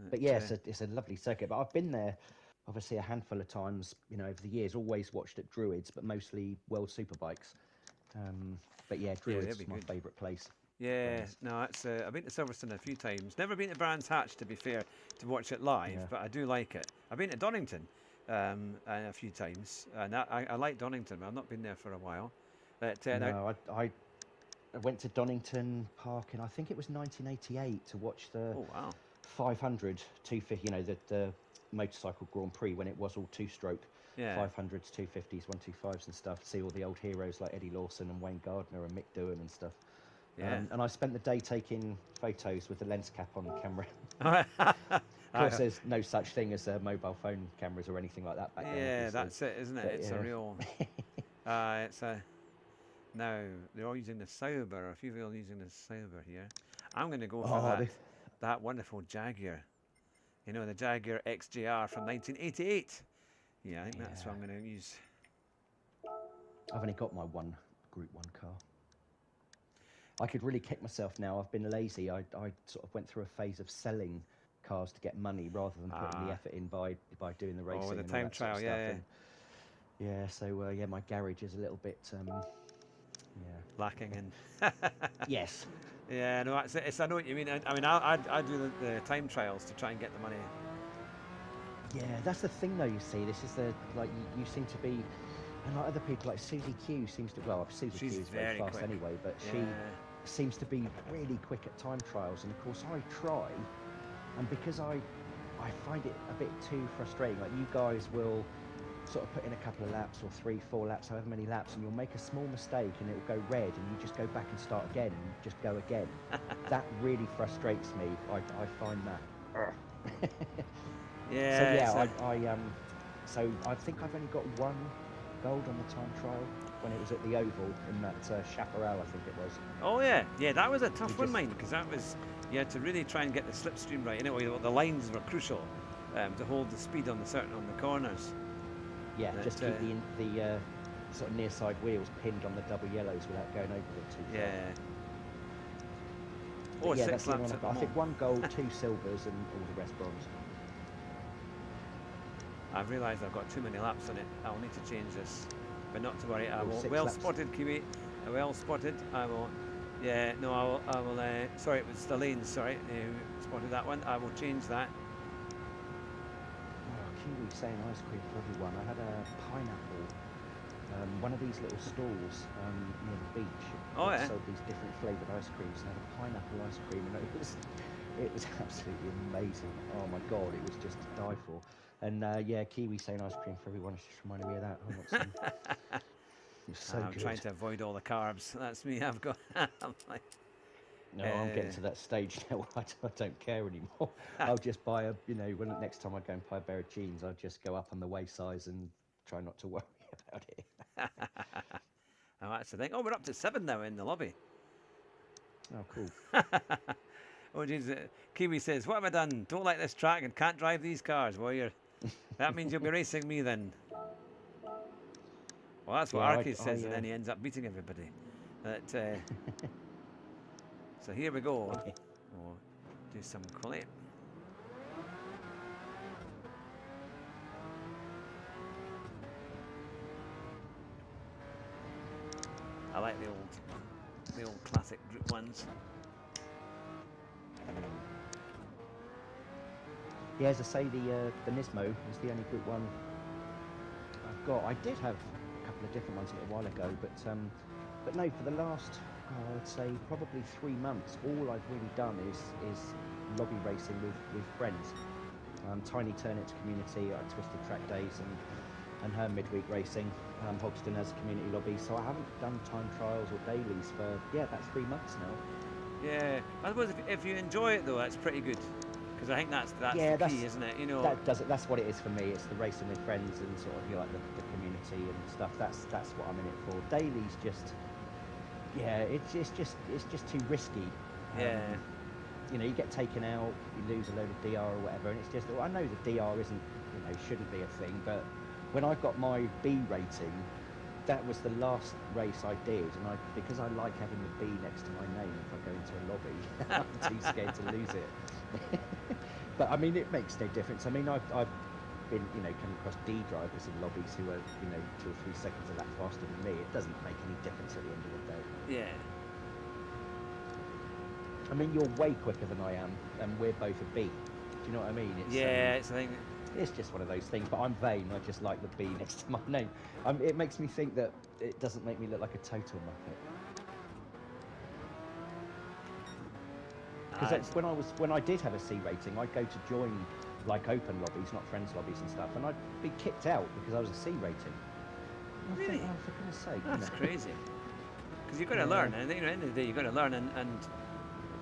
But yeah, it's a lovely circuit. But I've been there, obviously, a handful of times, you know, over the years. Always watched at Druids, but mostly World Superbikes. But yeah, Druids is my favourite place. Yeah, no, it's I've been to Silverstone a few times. Never been to Brands Hatch, to be fair, to watch it live, but I do like it. I've been to Donington a few times, and I like Donington, but I've not been there for a while. But, no, I went to Donington Park in, I think it was 1988, to watch the 500, 250, you know, the motorcycle Grand Prix when it was all two-stroke. 500s, 250s, 125s and stuff. See all the old heroes like Eddie Lawson and Wayne Gardner and Mick Doohan and stuff. And I spent the day taking photos with the lens cap on the camera. Of course, there's no such thing as mobile phone cameras or anything like that back then. Yeah, that's it, isn't it? But it's a real... Now, they're all using the Sauber. A few people are using the Sauber here. I'm going to go for that wonderful Jaguar. You know, the Jaguar XJR from 1988. Yeah, I think that's what I'm going to use. I've only got my one Group 1 car. I could really kick myself now. I've been lazy. I sort of went through a phase of selling cars to get money rather than putting the effort in by doing the racing. Oh, the and time all that trial, sort of stuff. Yeah, so yeah, my garage is a little bit lacking in. Yes. Yeah, no, it's I know what you mean. I mean, I do the time trials to try and get the money. Yeah, that's the thing though. You see, this is the you seem to be, and like other people like Susie Q seems to. Well, Susie Q is very fast quick anyway, but she seems to be really quick at time trials. And of course, I try, and because I find it a bit too frustrating. Like you guys will sort of put in a couple of laps or 3-4 laps, however many laps, and you'll make a small mistake and it'll go red and you just go back and start again and just go again. That really frustrates me. I find that. Yeah. So I think I've only got one gold on the time trial when it was at the Oval in that Chaparral, I think it was. Oh yeah, that was a tough one, mine, because that was, you had to really try and get the slipstream right. Anyway, the lines were crucial to hold the speed on the corners. Yeah, just keep the sort of near side wheels pinned on the double yellows without going over them too far. Oh, yeah, 6 that's the only laps one at the I think moment. 1 gold, 2 silvers, and all the rest bronze. I've realised I've got too many laps on it. I'll need to change this. But not to worry, I Oh, will. 6 Well laps. spotted, Kiwi. Well spotted. I will. Yeah, no, I will. Sorry, it was the lanes. Sorry, who spotted that one. I will change that. Oh, Kiwi saying ice cream for everyone. I had a pineapple, one of these little stalls near the beach. Oh, that yeah. sold these different flavoured ice creams. And I had a pineapple ice cream, and it was absolutely amazing. Oh my god, it was just to die for. And yeah, Kiwi saying ice cream for everyone. It's just reminded me of that. I want some. It's so I'm good. trying to avoid all the carbs. That's me. I've got. I'm like, No, I'm getting to that stage now where I don't care anymore. I'll just buy a, when next time I go and buy a pair of jeans, I'll just go up on the waist size and try not to worry about it. oh, that's the thing. Oh, we're up to 7 now in the lobby. Oh, cool. Oh, geez. Kiwi says, what have I done? Don't like this track and can't drive these cars. Well, that means you'll be racing me then. Well, that's what Arcade says, and then he ends up beating everybody. So here we go. We'll do some quality. I like the old classic Group 1s. Yeah, as I say, the Nismo is the only Group 1 I've got. I did have a couple of different ones a little while ago, but no, for the last, I would say probably 3 months, all I've really done is lobby racing with friends. Tiny Turnip's community, Twisted Track Days, and her midweek racing. Hogston has a community lobby, so I haven't done time trials or dailies for about 3 months now. Yeah, I suppose if you enjoy it though, that's pretty good. Because I think that's the key, isn't it? That's what it is for me. It's the racing with friends and sort of the community and stuff. That's what I'm in it for. Dailies just it's just too risky. Yeah. You get taken out, you lose a load of DR or whatever, and it's just, I know the DR isn't, shouldn't be a thing, but when I got my B rating, that was the last race I did, and because I like having the B next to my name if I go into a lobby, I'm too scared to lose it. But I mean, it makes no difference. I mean, I've been, come across D drivers in lobbies who are, 2 or 3 seconds a lap faster than me. It doesn't make any difference at the end of the day. Yeah. I mean, you're way quicker than I am, and we're both a B. Do you know what I mean? It's just one of those things, but I'm vain. I just like the B next to my name. It makes me think that it doesn't make me look like a total muppet. Because when I did have a C rating, I'd go to join like open lobbies, not friends lobbies and stuff, and I'd be kicked out because I was a C rating. And I think, oh, for goodness sake! That's crazy. Because you've got to learn, and at the end of the day, you've got to learn, and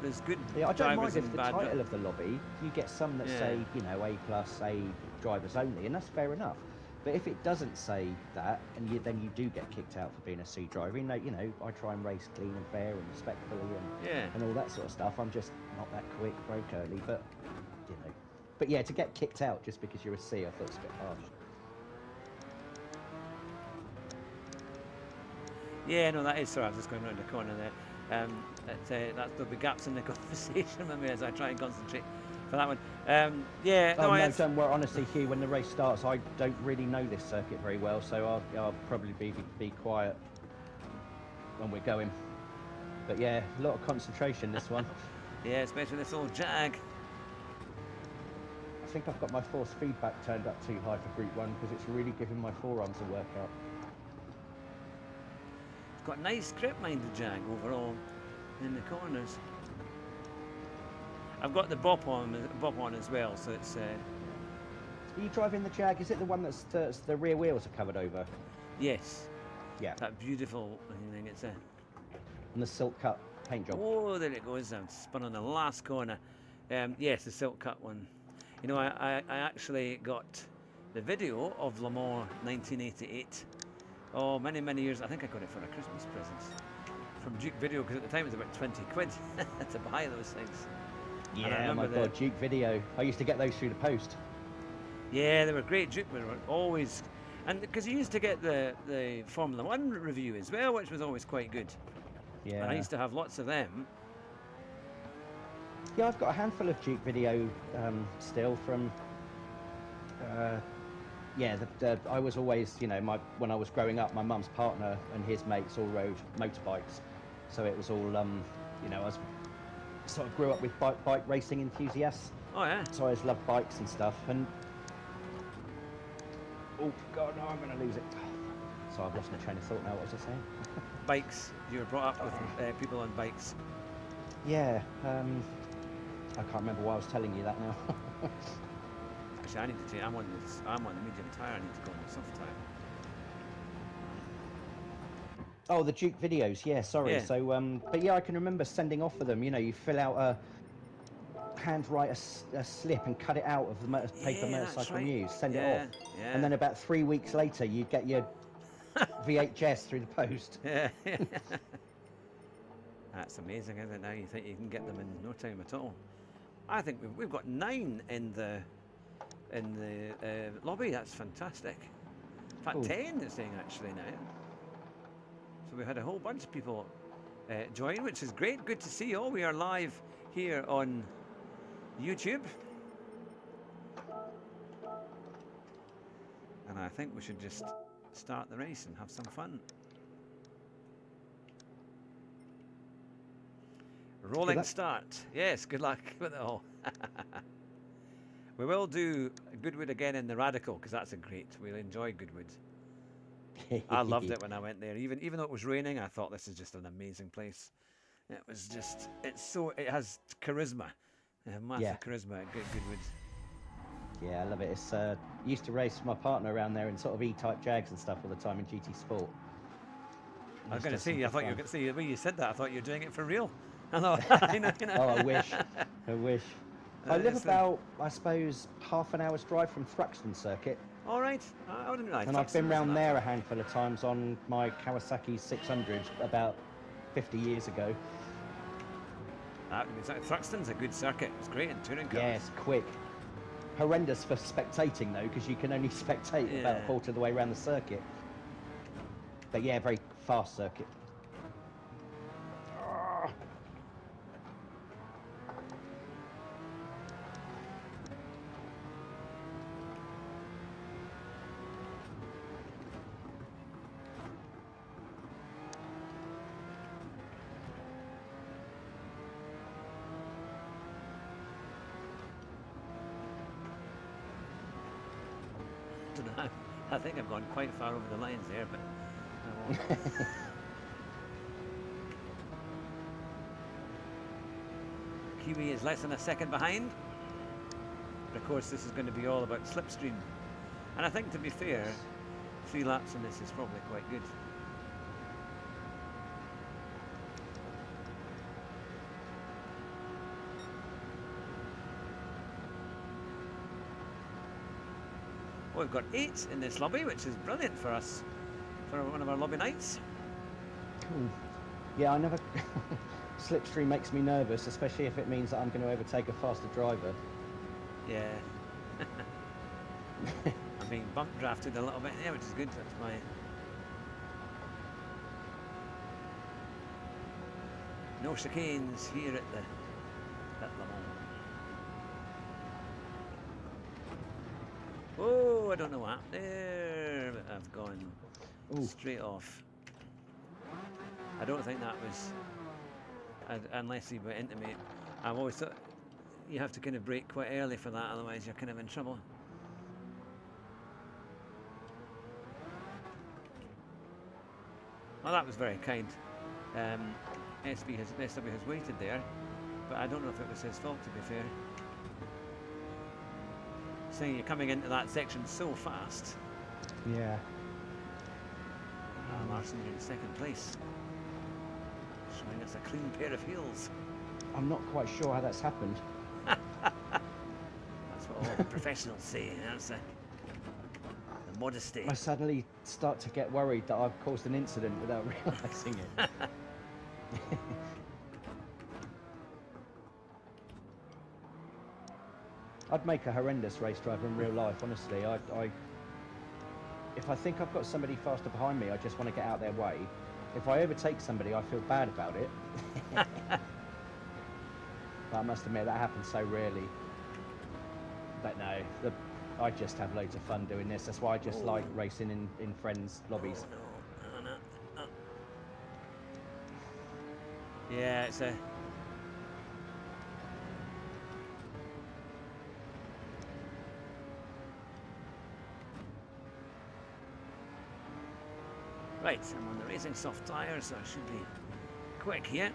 there's good I don't mind drivers if and the bad. title of the lobby, you get some that say, A+, A drivers only, and that's fair enough. But if it doesn't say that, and then you do get kicked out for being a C driver, I try and race clean and fair and respectfully and all that sort of stuff. I'm just not that quick, broke early, but But yeah, to get kicked out just because you're a C, I thought it was a bit harsh. Yeah, no, that is. Sorry, I was just going around the corner there. There'll be gaps in the conversation with me as I try and concentrate for that one. Don't worry. Honestly, Hugh, when the race starts, I don't really know this circuit very well, so I'll probably be quiet when we're going. But yeah, a lot of concentration this one. Yeah, especially this old Jag. I think I've got my force feedback turned up too high for Group 1 because it's really giving my forearms a workout. It's got nice grip, mind the Jag, overall in the corners. I've got the bop on as well, so it's. Are you driving the Jag? Is it the one that's the rear wheels are covered over? Yes. Yeah. That beautiful thing. It's a. And the silk cut paint job. Oh, there it goes. I'm spun on the last corner. Yes, the silk cut one. I actually got the video of Le Mans 1988. Oh, many years. I think I got it for a Christmas present from Duke Video, because at the time it was about 20 quid to buy those things. Yeah, my God, Duke Video. I used to get those through the post. Yeah, they were great. Duke were always, and because you used to get the Formula 1 review as well, which was always quite good. Yeah. And I used to have lots of them. Yeah, I've got a handful of Duke video still from. Yeah, I was always, you know, when I was growing up, my mum's partner and his mates all rode motorbikes, so it was all, you know, I was sort of grew up with bike racing enthusiasts. Oh yeah. So I always loved bikes and stuff. And oh god, no, I'm going to lose it. So I've lost my train of thought now. What was I saying? Bikes. You were brought up with people on bikes. Yeah. I can't remember why I was telling you that now. Actually, I need to change. I'm on the medium tire. I need to go on the soft tire. Oh, the Duke videos. Yeah, sorry. Yeah. So, but yeah, I can remember sending off for them. You know, you fill out handwrite a slip and cut it out of the paper motorcycle news, send it off, and then about 3 weeks later you'd get your VHS through the post. Yeah. That's amazing, isn't it? Now you think you can get them in no time at all. I think we've got 9 in the lobby. That's fantastic. In fact, 10 it's saying actually now. So we had a whole bunch of people join, which is great. Good to see you all. We are live here on YouTube, and I think we should just start the race and have some fun. Rolling start. Yes, good luck with it all. We will do Goodwood again in the Radical, because that's a great, we'll enjoy Goodwood. I loved it when I went there. Even though it was raining, I thought this is just an amazing place. It was just, it has charisma. Massive charisma at Goodwood. Yeah, I love it. It's used to race with my partner around there in sort of E-type Jags and stuff all the time in GT Sport. I was going to say, I thought you were going to say, when you said that, I thought you were doing it for real. I thought, you know. Oh, I wish. I wish. I live about, I suppose, half an hour's drive from Thruxton Circuit. All right. I wouldn't realize. And I've been round there a handful of times on my Kawasaki 600 about 50 years ago. Thruxton's a good circuit. It's great in touring cars. Yeah, it's quick. Horrendous for spectating though, because you can only spectate about a quarter of the way around the circuit. But yeah, very fast circuit. I think I've gone quite far over the lines there, but Kiwi is less than a second behind. But of course, this is going to be all about slipstream. And I think, to be fair, 3 laps on this is probably quite good. Well, we've got 8 in this lobby, which is brilliant for us, for one of our lobby nights. Cool. Yeah, I never... Slipstream makes me nervous, especially if it means that I'm going to overtake a faster driver. Yeah. I'm being bump drafted a little bit there, which is good. That's my... No chicanes here at the Le Mans. Oh, I don't know what. There, but I've gone straight off. I don't think that was... unless he went into me. I've always thought you have to kind of brake quite early for that, otherwise you're kind of in trouble. Well, that was very kind. SW has waited there, but I don't know if it was his fault, to be fair. Saying you're coming into that section so fast. Yeah. Larson, you're in 2nd place. Showing us a clean pair of heels. I'm not quite sure how that's happened. That's what all the professionals say. That's the modesty. I suddenly start to get worried that I've caused an incident without realising it. I'd make a horrendous race driver in real life, honestly. If I think I've got somebody faster behind me, I just want to get out their way. If I overtake somebody, I feel bad about it. But I must admit, that happens so rarely. But no, I just have loads of fun doing this. That's why I just like racing in friends' lobbies. Oh, no. Oh, no. Yeah, it's a... Right, I'm on the racing soft tyres, so I should be quick here.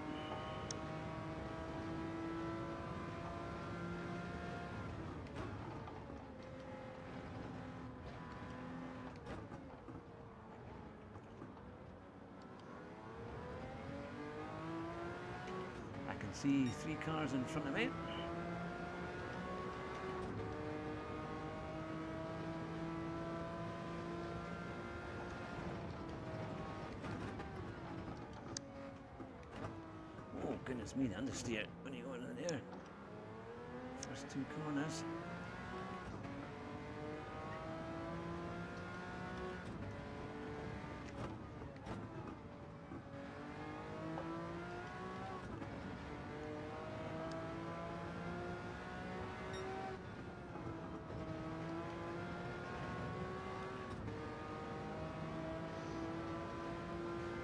I can see 3 cars in front of me. Oh goodness me, the understeer when you go into there. First 2 corners.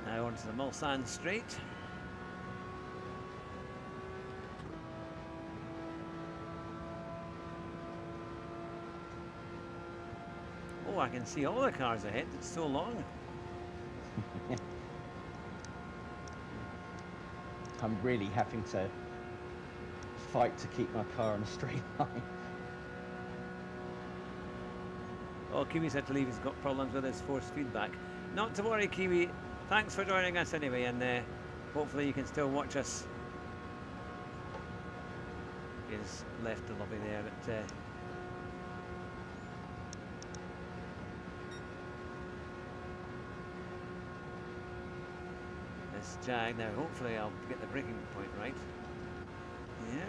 Now onto the Mulsanne Straight. Oh, I can see all the cars ahead. It's so long. I'm really having to fight to keep my car on a straight line. Oh, Kiwi's had to leave. He's got problems with his force feedback. Not to worry, Kiwi. Thanks for joining us anyway, and hopefully you can still watch us. He's left the lobby there at... this Jag. Now, hopefully I'll get the braking point right. Yeah.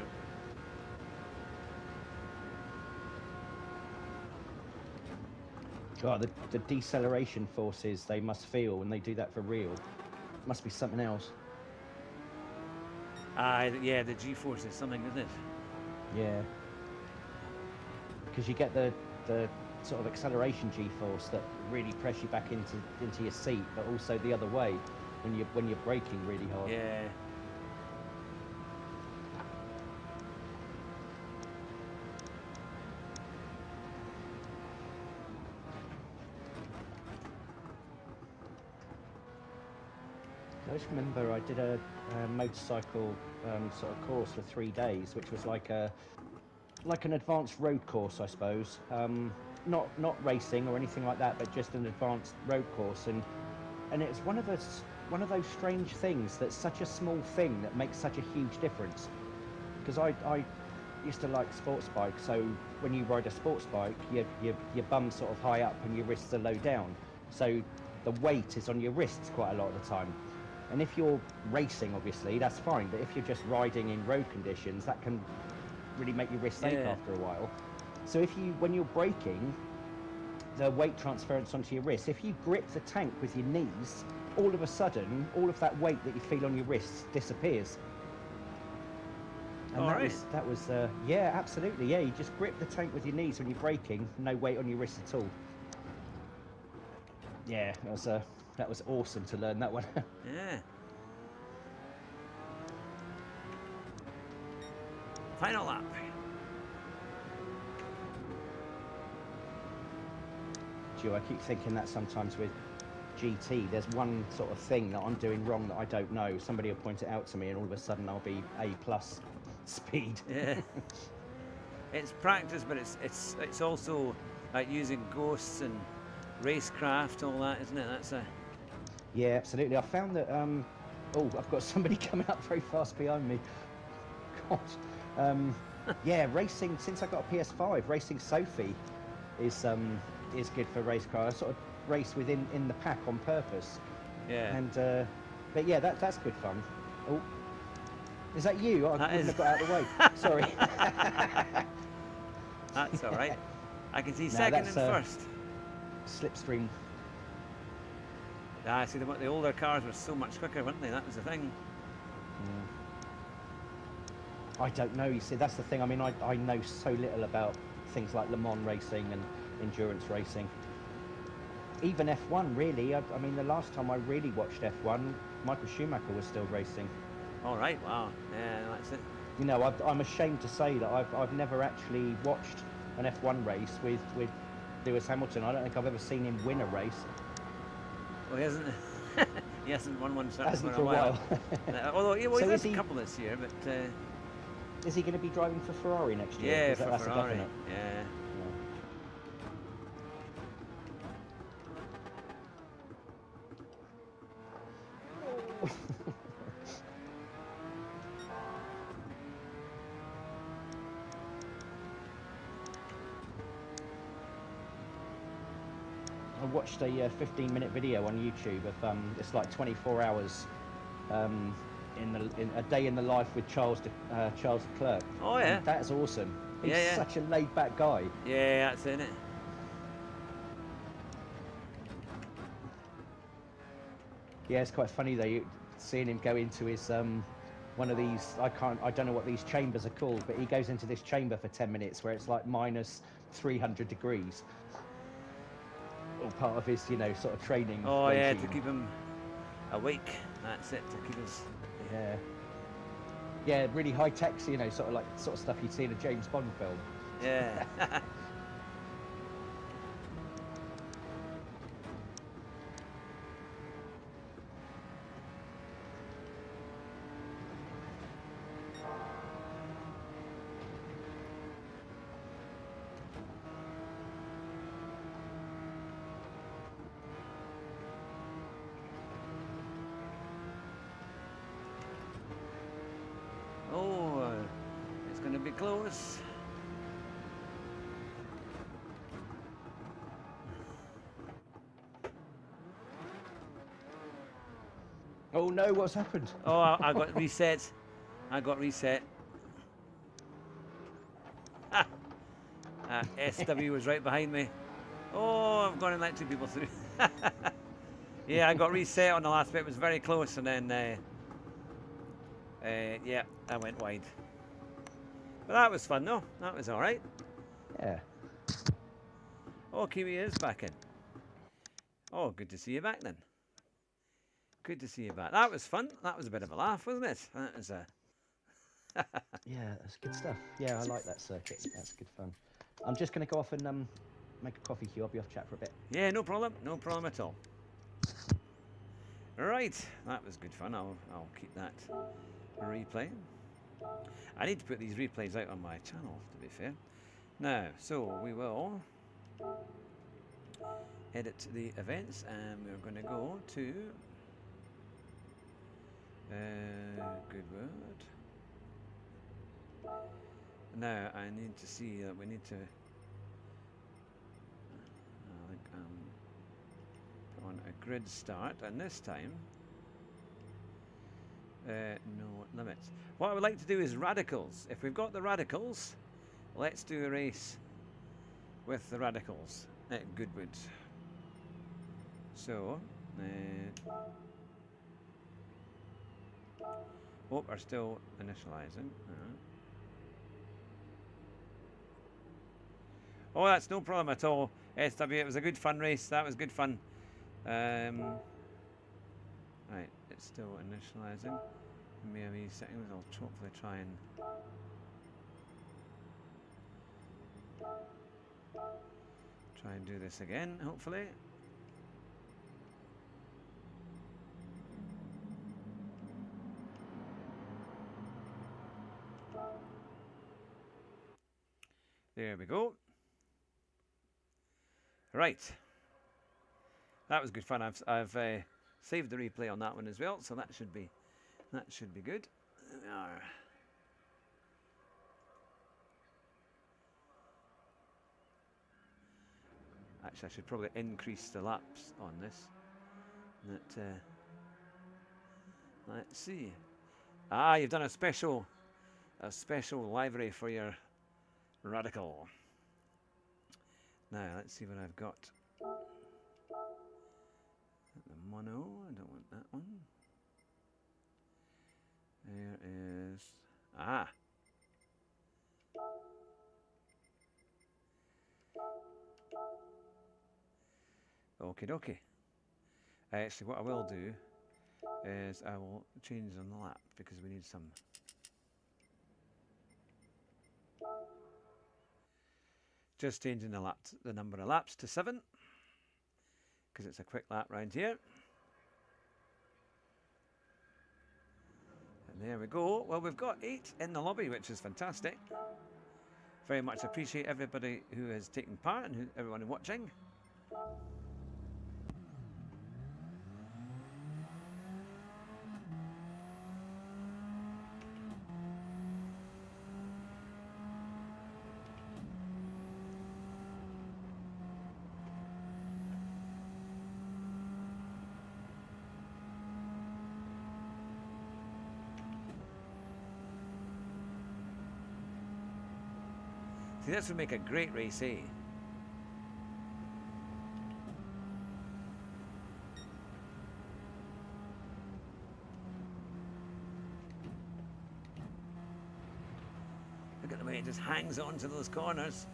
God, the deceleration forces they must feel when they do that for real. Must be something else. Yeah, the G-force is something, isn't it? Yeah. Because you get the sort of acceleration G-force that really press you back into your seat, but also the other way when you're braking really hard. Yeah. I just remember I did a motorcycle sort of course for 3 days, which was like an advanced road course, I suppose. Not racing or anything like that, but just an advanced road course, and it's one of those strange things that's such a small thing that makes such a huge difference. Because I used to like sports bikes, so when you ride a sports bike, your bum's sort of high up and your wrists are low down, so the weight is on your wrists quite a lot of the time. And if you're racing, obviously, that's fine. But if you're just riding in road conditions, that can really make your wrists ache after a while. So when you're braking, the weight transference onto your wrists, if you grip the tank with your knees, all of a sudden, all of that weight that you feel on your wrists disappears. And that was yeah, absolutely. Yeah, you just grip the tank with your knees when you're braking, no weight on your wrists at all. Yeah, that was awesome to learn that one. Yeah. Final lap. Gee, I keep thinking that sometimes with GT, there's one sort of thing that I'm doing wrong that I don't know. Somebody will point it out to me, and all of a sudden I'll be A+ speed. Yeah. It's practice, but it's also like using ghosts and racecraft, all that, isn't it? That's a... Yeah, absolutely. I found that oh, I've got somebody coming up very fast behind me. God. Yeah, racing, since I got a PS5, racing Sophie is good for racecraft. I sort of race in the pack on purpose. Yeah. And but yeah, that's good fun. Oh, is that you? I wouldn't have got out of the way. Sorry. That's all right. I can see second and first. Slipstream. Ah, see, the older cars were so much quicker, weren't they? That was the thing. I don't know. You see, that's the thing. I mean, I know so little about things like Le Mans racing and endurance racing. Even F1, really. I mean, the last time I really watched F1, Michael Schumacher was still racing. All right, wow. Yeah, that's it. You know, I'm ashamed to say that I've never actually watched an F1 race with Lewis Hamilton. I don't think I've ever seen him win a race. Well, he hasn't. He hasn't won one Hasn't for a while. Although, yeah, well, So he's had a couple this year, but. Is he going to be driving for Ferrari next year? Yeah, That's for Ferrari. a definite. Yeah. I watched a 15-minute video on YouTube of it's like 24 hours in a day in the life with Charles Leclerc. Oh yeah, and that is awesome. He's yeah. such a laid-back guy. Yeah, that's in it. Yeah, it's quite funny though, seeing him go into his one of these. I don't know what these chambers are called, but he goes into this chamber for 10 minutes where it's like minus 300 degrees. All part of his, sort of training. Oh yeah, regime. to keep him awake. That's it, to keep us. Yeah. Yeah, really high tech, sort of stuff you'd see in a James Bond film. Yeah. Oh, it's going to be close. Oh no, what's happened? Oh, I got reset. I got reset. SW was right behind me. Oh, I've gone and let two people through. Yeah, I got reset on the last bit. It was very close, and then yeah, I went wide. But that was fun, though. That was all right. Yeah. Oh, Kiwi is back in. Oh, good to see you back then. Good to see you back. That was fun. That was a bit of a laugh, wasn't it? That was a. Yeah, that's good stuff. Yeah, I like that circuit. That's good fun. I'm just going to go off and make a coffee, Hugh. I'll be off chat for a bit. Yeah, no problem. No problem at all. Right, that was good fun. I'll keep that replay. I need to put these replays out on my channel, to be fair. Now, so we will edit the events, and we're going to go to Goodwood. Now, I need to see that we need to put on a grid start, and this time no limits. What I would like to do is radicals. If we've got the radicals, let's do a race with the radicals at Goodwood. So, oh, we're still initializing. Oh, that's no problem at all. SW, it was a good fun race. That was good fun. Right, it's still initializing. Maybe settings. I'll hopefully try and do this again. Hopefully. There we go. Right. That was good fun. I've saved the replay on that one as well, so that should be good. There we are. Actually, I should probably increase the laps on this. Let's see. Ah, you've done a special livery for your radical. Now let's see what I've got. The mono, I don't want that one. There is Okie dokie. Actually, what I will do is I will change on the lap because we need some. Just changing the number of laps to 7 because it's a quick lap round here. And there we go. Well, we've got 8 in the lobby, which is fantastic. Very much appreciate everybody who has taken part and everyone watching. See, this would make a great race, eh? Look at the way it just hangs on to those corners.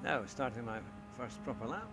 Now, starting my first proper lap.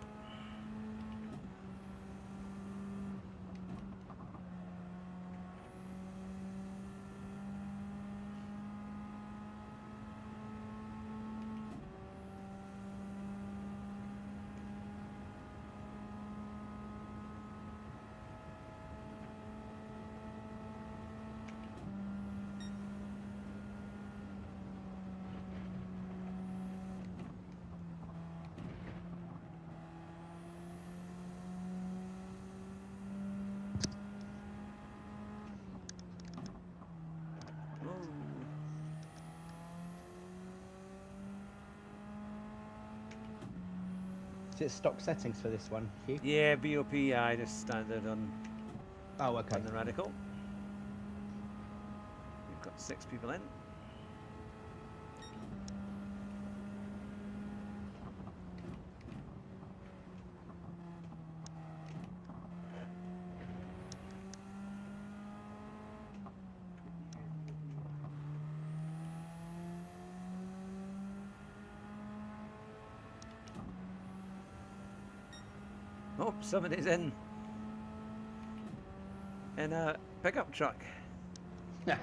Is it stock settings for this one, Hugh? Yeah, BOP, I just standard on, oh, okay. on the radical. We've got 6 people in. Oh, somebody's in a pickup truck. Who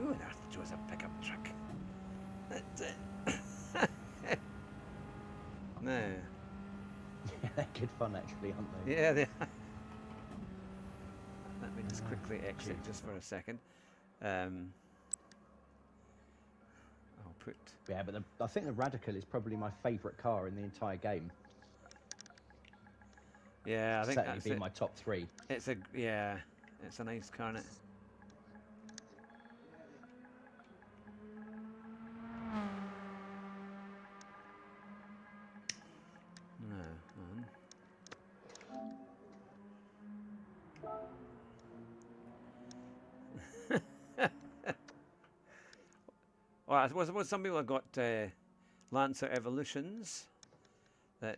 on earth chose a pickup truck? That's it. No. Yeah, they're good fun actually, aren't they? Yeah, they are. Let me just quickly exit just for a second. I'll put... Yeah, but I think the Radical is probably my favourite car in the entire game. Yeah, I think certainly that's be it. my top 3. It's a nice car, isn't it? No, man. Well, I suppose some people have got Lancer Evolutions, but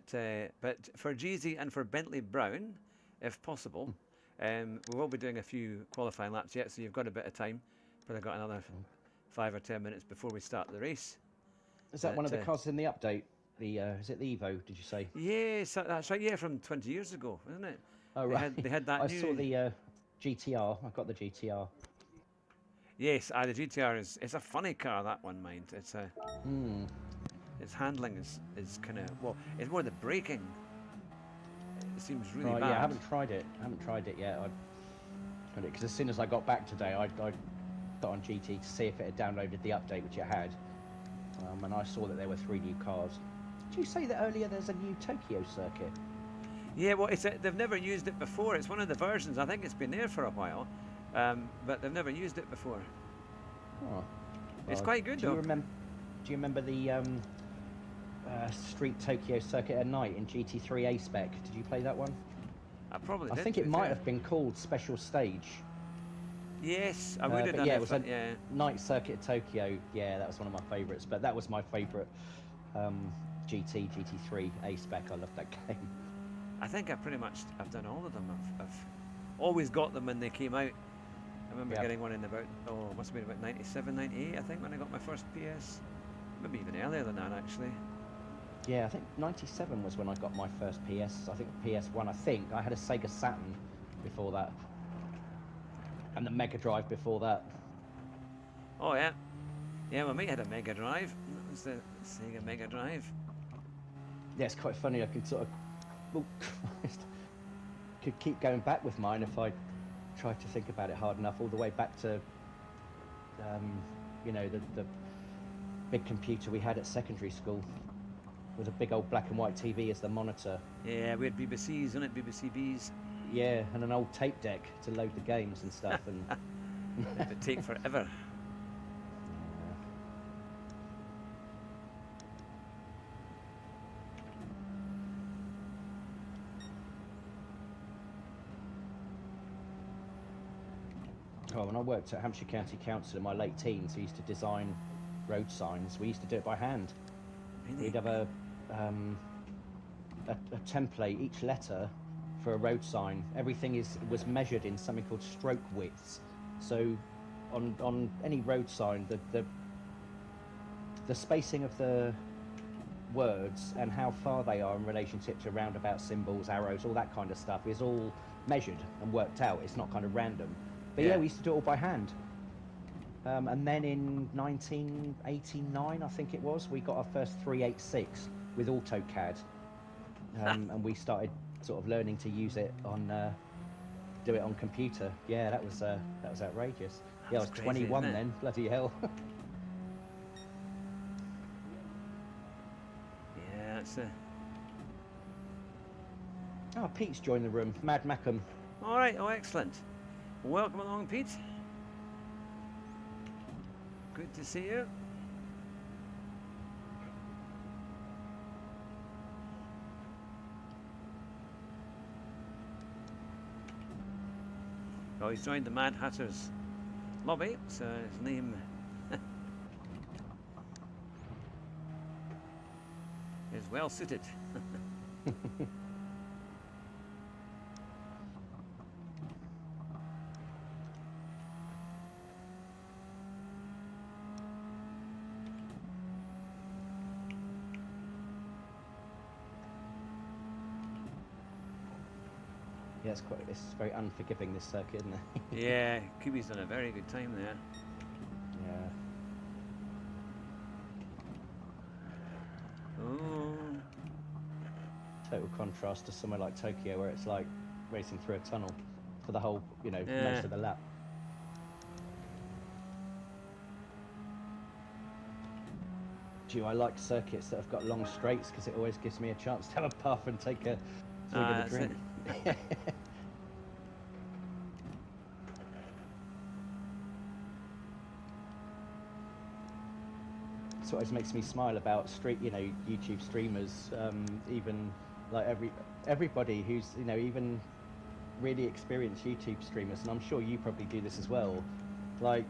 for Jeezy and for Bentley Brown, if possible, we will be doing a few qualifying laps yet, so you've got a bit of time. But I've got another 5 or 10 minutes before we start the race. Is that one of the cars in the update? The is it the Evo? Did you say? Yes, that's right. Yeah, from 20 years ago, isn't it? Oh right. They had that. I saw the GTR. I've got the GTR. Yes, the GTR it's a funny car, that one, mind. It's a its handling is kind of, well, it's more the braking. It seems really bad. Yeah, I haven't tried it. Yet. Because as soon as I got back today, I got on GT to see if it had downloaded the update, which it had. And I saw that there were 3 new cars. Did you say that earlier there's a new Tokyo circuit? Yeah, well, they've never used it before. It's one of the versions. I think it's been there for a while, but they've never used it before. Oh, It's quite good, though. Do you remember the Street Tokyo circuit at night in GT3 A spec? Did you play that one? I probably I did. think it might have been called Special Stage. Yes, I would have done yeah, it. It was a Yeah. night circuit at Tokyo. Yeah, that was one of my favourites. But that was my favourite GT3 A spec. I loved that game. I think I've done all of them. I've always got them when they came out. I remember getting one in about, it must have been about 97, 98, I think, when I got my first PS. Maybe even earlier than that, actually. Yeah, I think 97 was when I got my first PS. I think PS1, I had a Sega Saturn before that. And the Mega Drive before that. Oh, yeah. Yeah, my mate had a Mega Drive. That was the Sega Mega Drive. Yeah, it's quite funny. I could sort of... Oh, Christ. Could keep going back with mine if I tried to think about it hard enough, all the way back to, you know, the big computer we had at secondary school with a big old black and white TV as the monitor. Yeah, we had BBCs, wasn't it? BBC Bs. Yeah, and an old tape deck to load the games and stuff. And it would take forever. Oh, when I worked at Hampshire County Council in my late teens, we used to design road signs. We used to do it by hand. Really? We'd have a template, each letter for a road sign. Everything was measured in something called stroke widths. So on any road sign, the spacing of the words and how far they are in relationship to roundabout symbols, arrows, all that kind of stuff is all measured and worked out. It's not kind of random. But yeah, we used to do it all by hand. And then in 1989, I think it was, we got our first 386 with AutoCAD. And we started sort of learning to use it do it on computer. Yeah, that was outrageous. Yeah, I was 21 then, bloody hell. Yeah, that's Oh, Pete's joined the room. Mad Mackham. All right, excellent. Welcome along, Pete. Good to see you. Oh, he's joined the Mad Hatter's lobby, so his name is well suited. Yeah, it's very unforgiving, this circuit, isn't it? Yeah, Kubi's done a very good time there. Yeah. Oh. Total contrast to somewhere like Tokyo, where it's like racing through a tunnel for the whole, most of the lap. I like circuits that have got long straights because it always gives me a chance to have a puff and take a swig of a drink. That's what always makes me smile about YouTube streamers, even like everybody who's even really experienced YouTube streamers, and I'm sure you probably do this as well. Like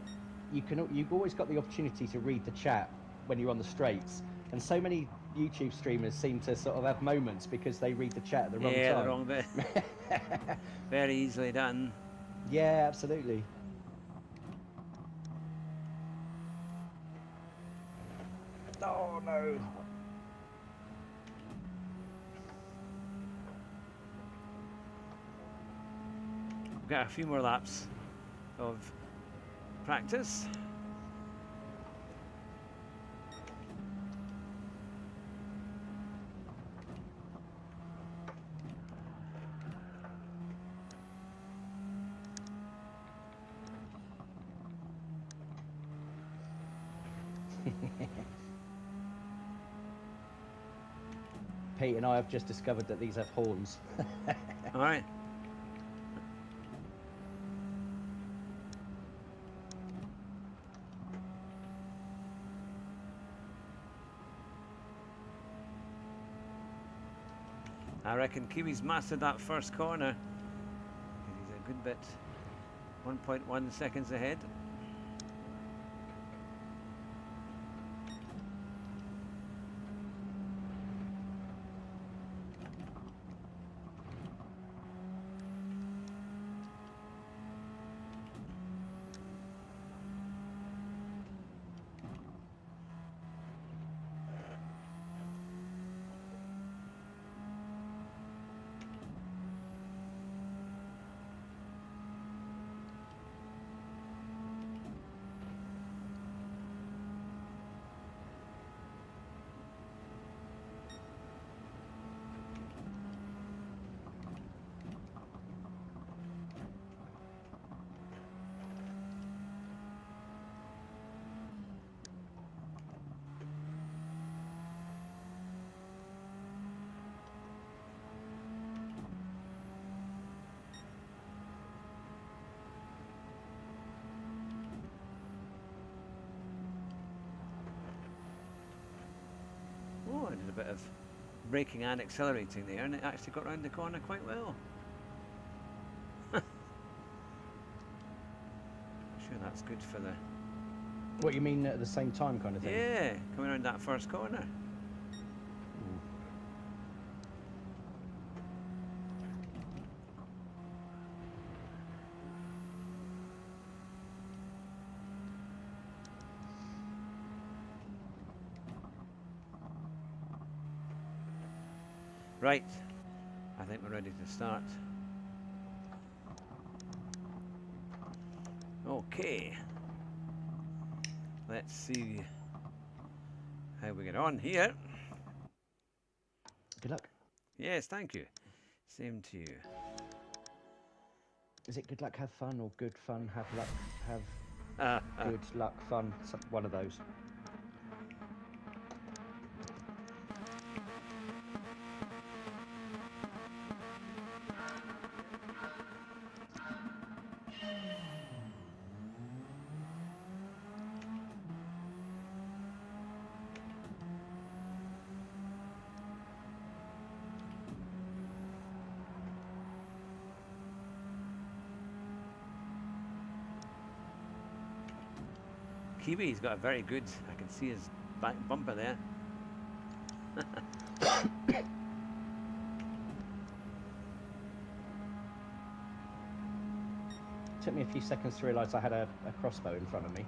you've always got the opportunity to read the chat when you're on the straights, and so many YouTube streamers seem to sort of have moments because they read the chat at the wrong time. Yeah, the wrong bit. Very easily done. Yeah, absolutely. Oh no. We've got a few more laps of practice. Pete and I have just discovered that these have horns. All right. I reckon Kiwi's mastered that first corner. He's a good bit, 1.1 seconds ahead. Oh, I did a bit of braking and accelerating there, and it actually got round the corner quite well. I'm sure that's good for the... What, you mean at the same time kind of thing? Yeah, coming around that first corner. Right, I think we're ready to start. Okay, let's see how we get on here. Good luck. Yes, thank you. Same to you. Is it good luck, have fun, or good fun, have luck, have good luck, fun? One of those. Kiwi's got a very good, I can see his back bumper there. Took me a few seconds to realise I had a crossbow in front of me.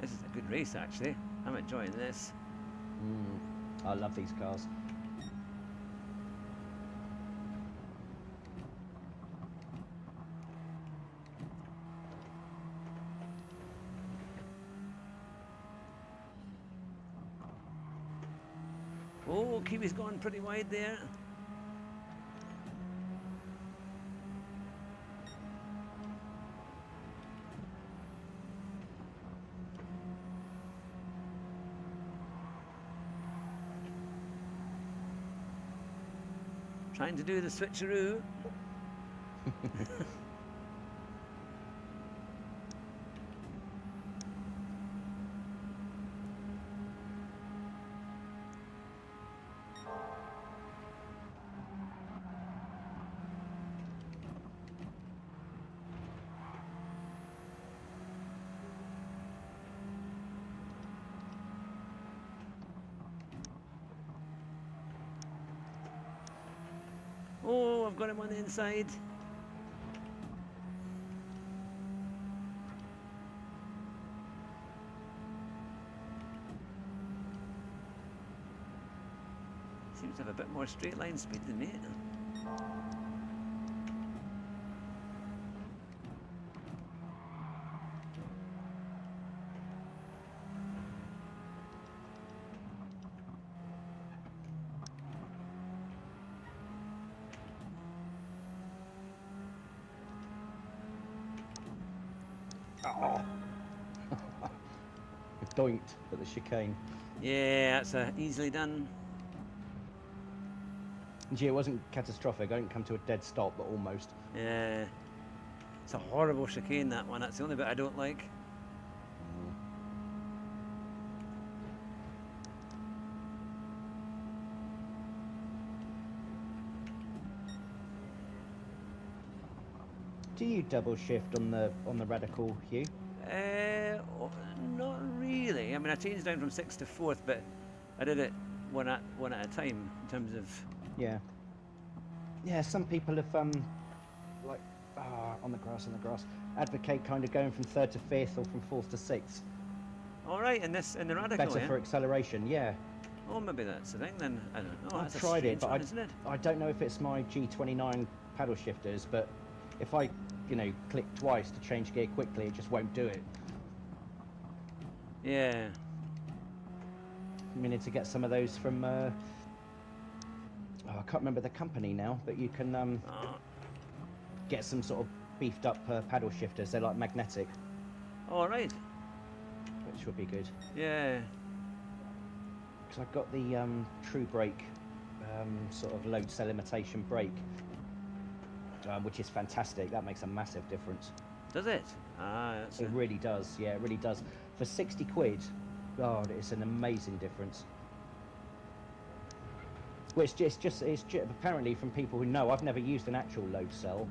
This is a good race actually. I'm enjoying this. I love these cars. Oh, Kiwi's gone pretty wide there. Trying to do the switcheroo. Oh, I've got him on the inside. Seems to have a bit more straight line speed than me. Oh. Doinked at the chicane. Yeah, that's easily done. Gee, it wasn't catastrophic. I didn't come to a dead stop, but almost. Yeah. It's a horrible chicane, that one. That's the only bit I don't like. Do you double shift on the radical, Hugh? Not really. I mean, I changed down from 6th to 4th, but I did it one at a time in terms of. Yeah. Yeah, some people have like on the grass, advocate kind of going from 3rd to 5th or from 4th to 6th. All right, in the radical. Better for acceleration, yeah. Oh, maybe that's the thing then. I don't know. I've tried it, but isn't it? I don't know if it's my G29 paddle shifters, but if I, click twice to change gear quickly, it just won't do it. Yeah. We need to get some of those from. I can't remember the company now, but you can get some sort of beefed up paddle shifters. They're like magnetic. All right. Which would be good. Yeah. Because I've got the True Brake sort of load cell imitation brake, which is fantastic. That makes a massive difference. Does it? That's it really does. Yeah, it really does. For 60 quid, God, it's an amazing difference. Well, it's just apparently from people who know. I've never used an actual load cell,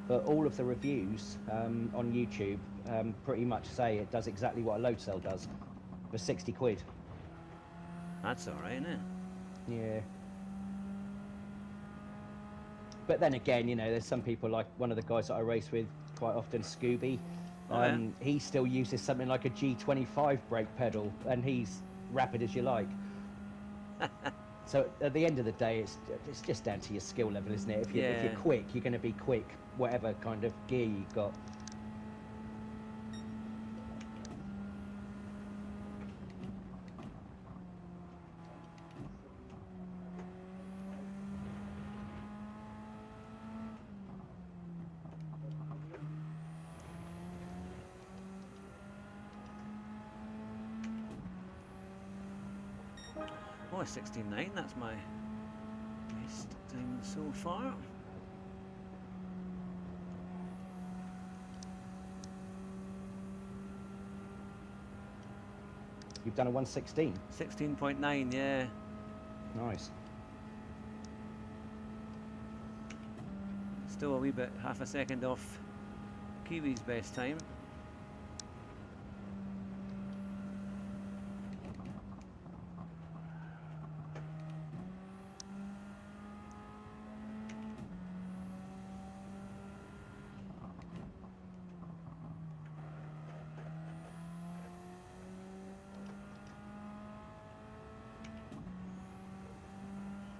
but all of the reviews on YouTube pretty much say it does exactly what a load cell does for 60 quid. That's all right, isn't it? Yeah. But then again, there's some people, like one of the guys that I race with quite often, Scooby. He still uses something like a G25 brake pedal, and he's rapid as you like. So at the end of the day, it's just down to your skill level, isn't it? If you're quick, you're going to be quick, whatever kind of gear you've got. Oh, 16.9, that's my best time so far. You've done a 116? 16.9, yeah. Nice. Still a wee bit, half a second off Kiwi's best time.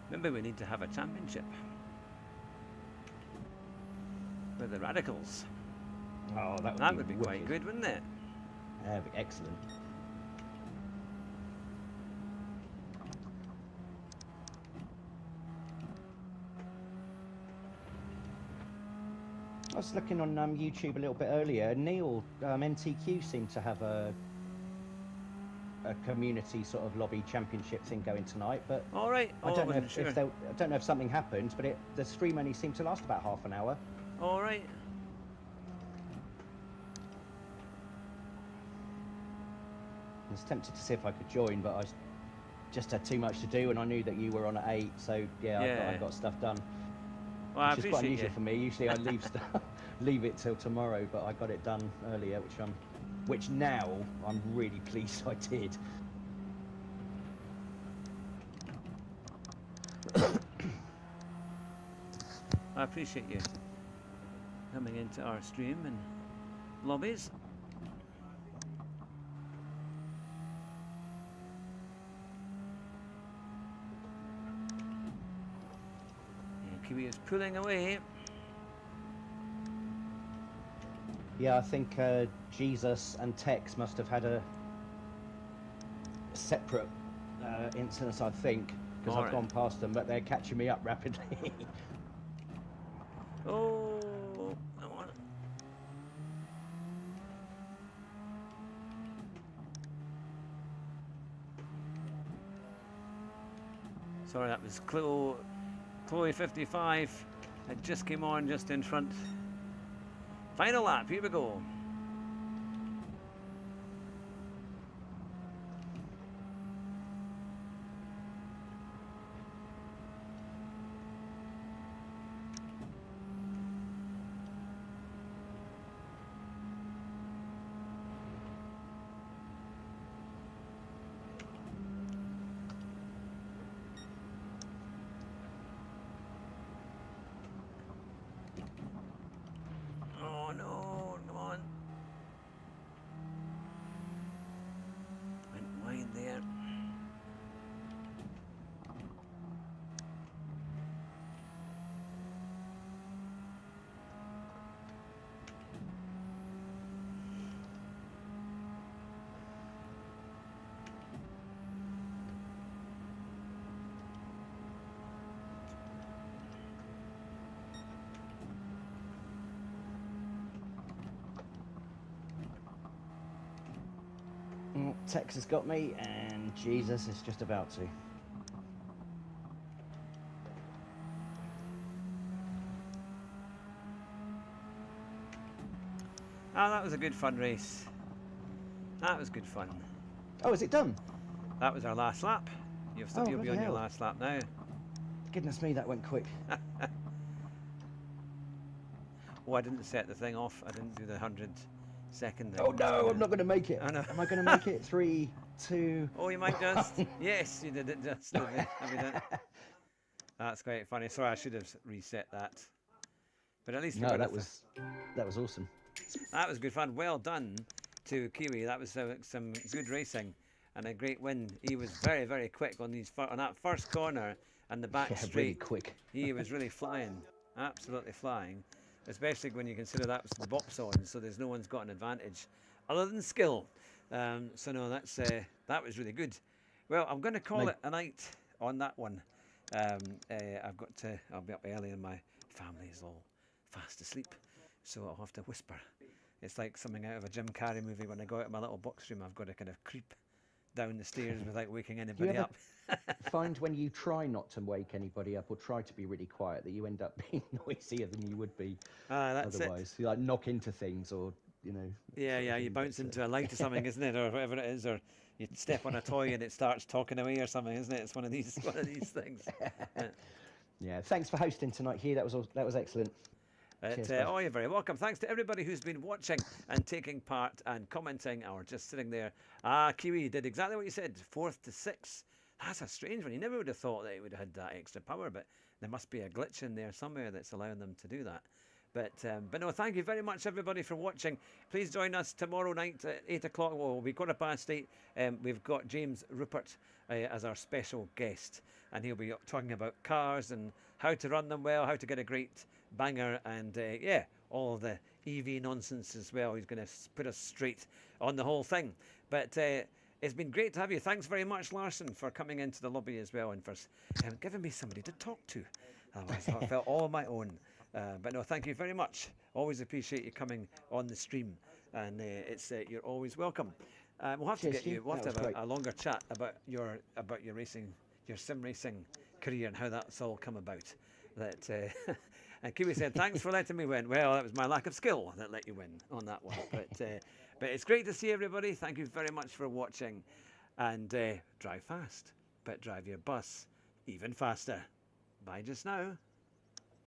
Maybe we need to have a championship with the Radicals. Oh, that would be quite good, wouldn't it? That'd be excellent. I was looking on YouTube a little bit earlier. Neil NTQ seemed to have a community sort of lobby championship thing going tonight, but all right. I don't know if something happened, but the stream only seemed to last about half an hour. All right. I was tempted to see if I could join, but I just had too much to do, and I knew that you were on at 8, so yeah. I got stuff done. Well, which is quite unusual for me. Usually I leave leave it till tomorrow, but I got it done earlier, which now I'm really pleased I did. I appreciate you coming into our stream and lobbies. Yeah, Kiwi is pulling away. Yeah, I think Jesus and Tex must have had a separate incidents, I think, because I've gone past them, but they're catching me up rapidly. Oh, I want Sorry, that was Chloe 55. It just came on just in front. Final lap, here we go. Oh no, come on. Went wide there. Tex has got me, and Jesus is just about to. Ah, that was a good fun race. That was good fun. Oh, is it done? That was our last lap. You'll be on your last lap now. Goodness me, that went quick. Oh, I didn't set the thing off. I didn't do the 100-second thing. Oh no, I'm not going to make it. I know. Am I going to make it? 3, 2. Oh, you might just. Yes, you did it just. Have you done it? That's quite funny. Sorry, I should have reset that. But at least No, that was awesome. That was good fun. Well done to Kiwi. That was some good racing and a great win. He was very, very quick on on that first corner and the back straight. Really quick. He was really flying, absolutely flying. Especially when you consider that was the box on, so there's no one's got an advantage other than skill. So no, that was really good. Well, I'm going to call it a night on that one. I'll be up early and my family's all fast asleep, so I'll have to whisper. It's like something out of a Jim Carrey movie. When I go out of my little box room, I've got to kind of creep down the stairs without waking anybody up. Find when you try not to wake anybody up or try to be really quiet that you end up being noisier than you would be otherwise. You like knock into things or, you know. Yeah, you bounce into a light or something, isn't it? Or whatever it is, or you step on a toy and it starts talking away or something, isn't it? It's one of these things. Yeah, thanks for hosting tonight, Hugh. That was excellent. Cheers, oh, you're very welcome. Thanks to everybody who's been watching and taking part and commenting or just sitting there. Kiwi did exactly what you said, 4th to 6th. That's a strange one. You never would have thought that it would have had that extra power, but there must be a glitch in there somewhere that's allowing them to do that. But no, thank you very much, everybody, for watching. Please join us tomorrow night at 8 o'clock. Well, we'll be 8:15. We've got James Rupert as our special guest, and he'll be talking about cars and how to run them well, how to get a great banger, and all of the EV nonsense as well. He's going to put us straight on the whole thing. But it's been great to have you. Thanks very much, Larson, for coming into the lobby as well and for giving me somebody to talk to. Otherwise, I felt all on my own. But no, thank you very much. Always appreciate you coming on the stream, and you're always welcome. We'll have to get you. We'll have to have a longer chat about your racing, your sim racing career, and how that's all come about. And Kiwi said, "Thanks for letting me win." Well, that was my lack of skill that let you win on that one. But it's great to see everybody. Thank you very much for watching, and drive fast, but drive your bus even faster. Bye just now.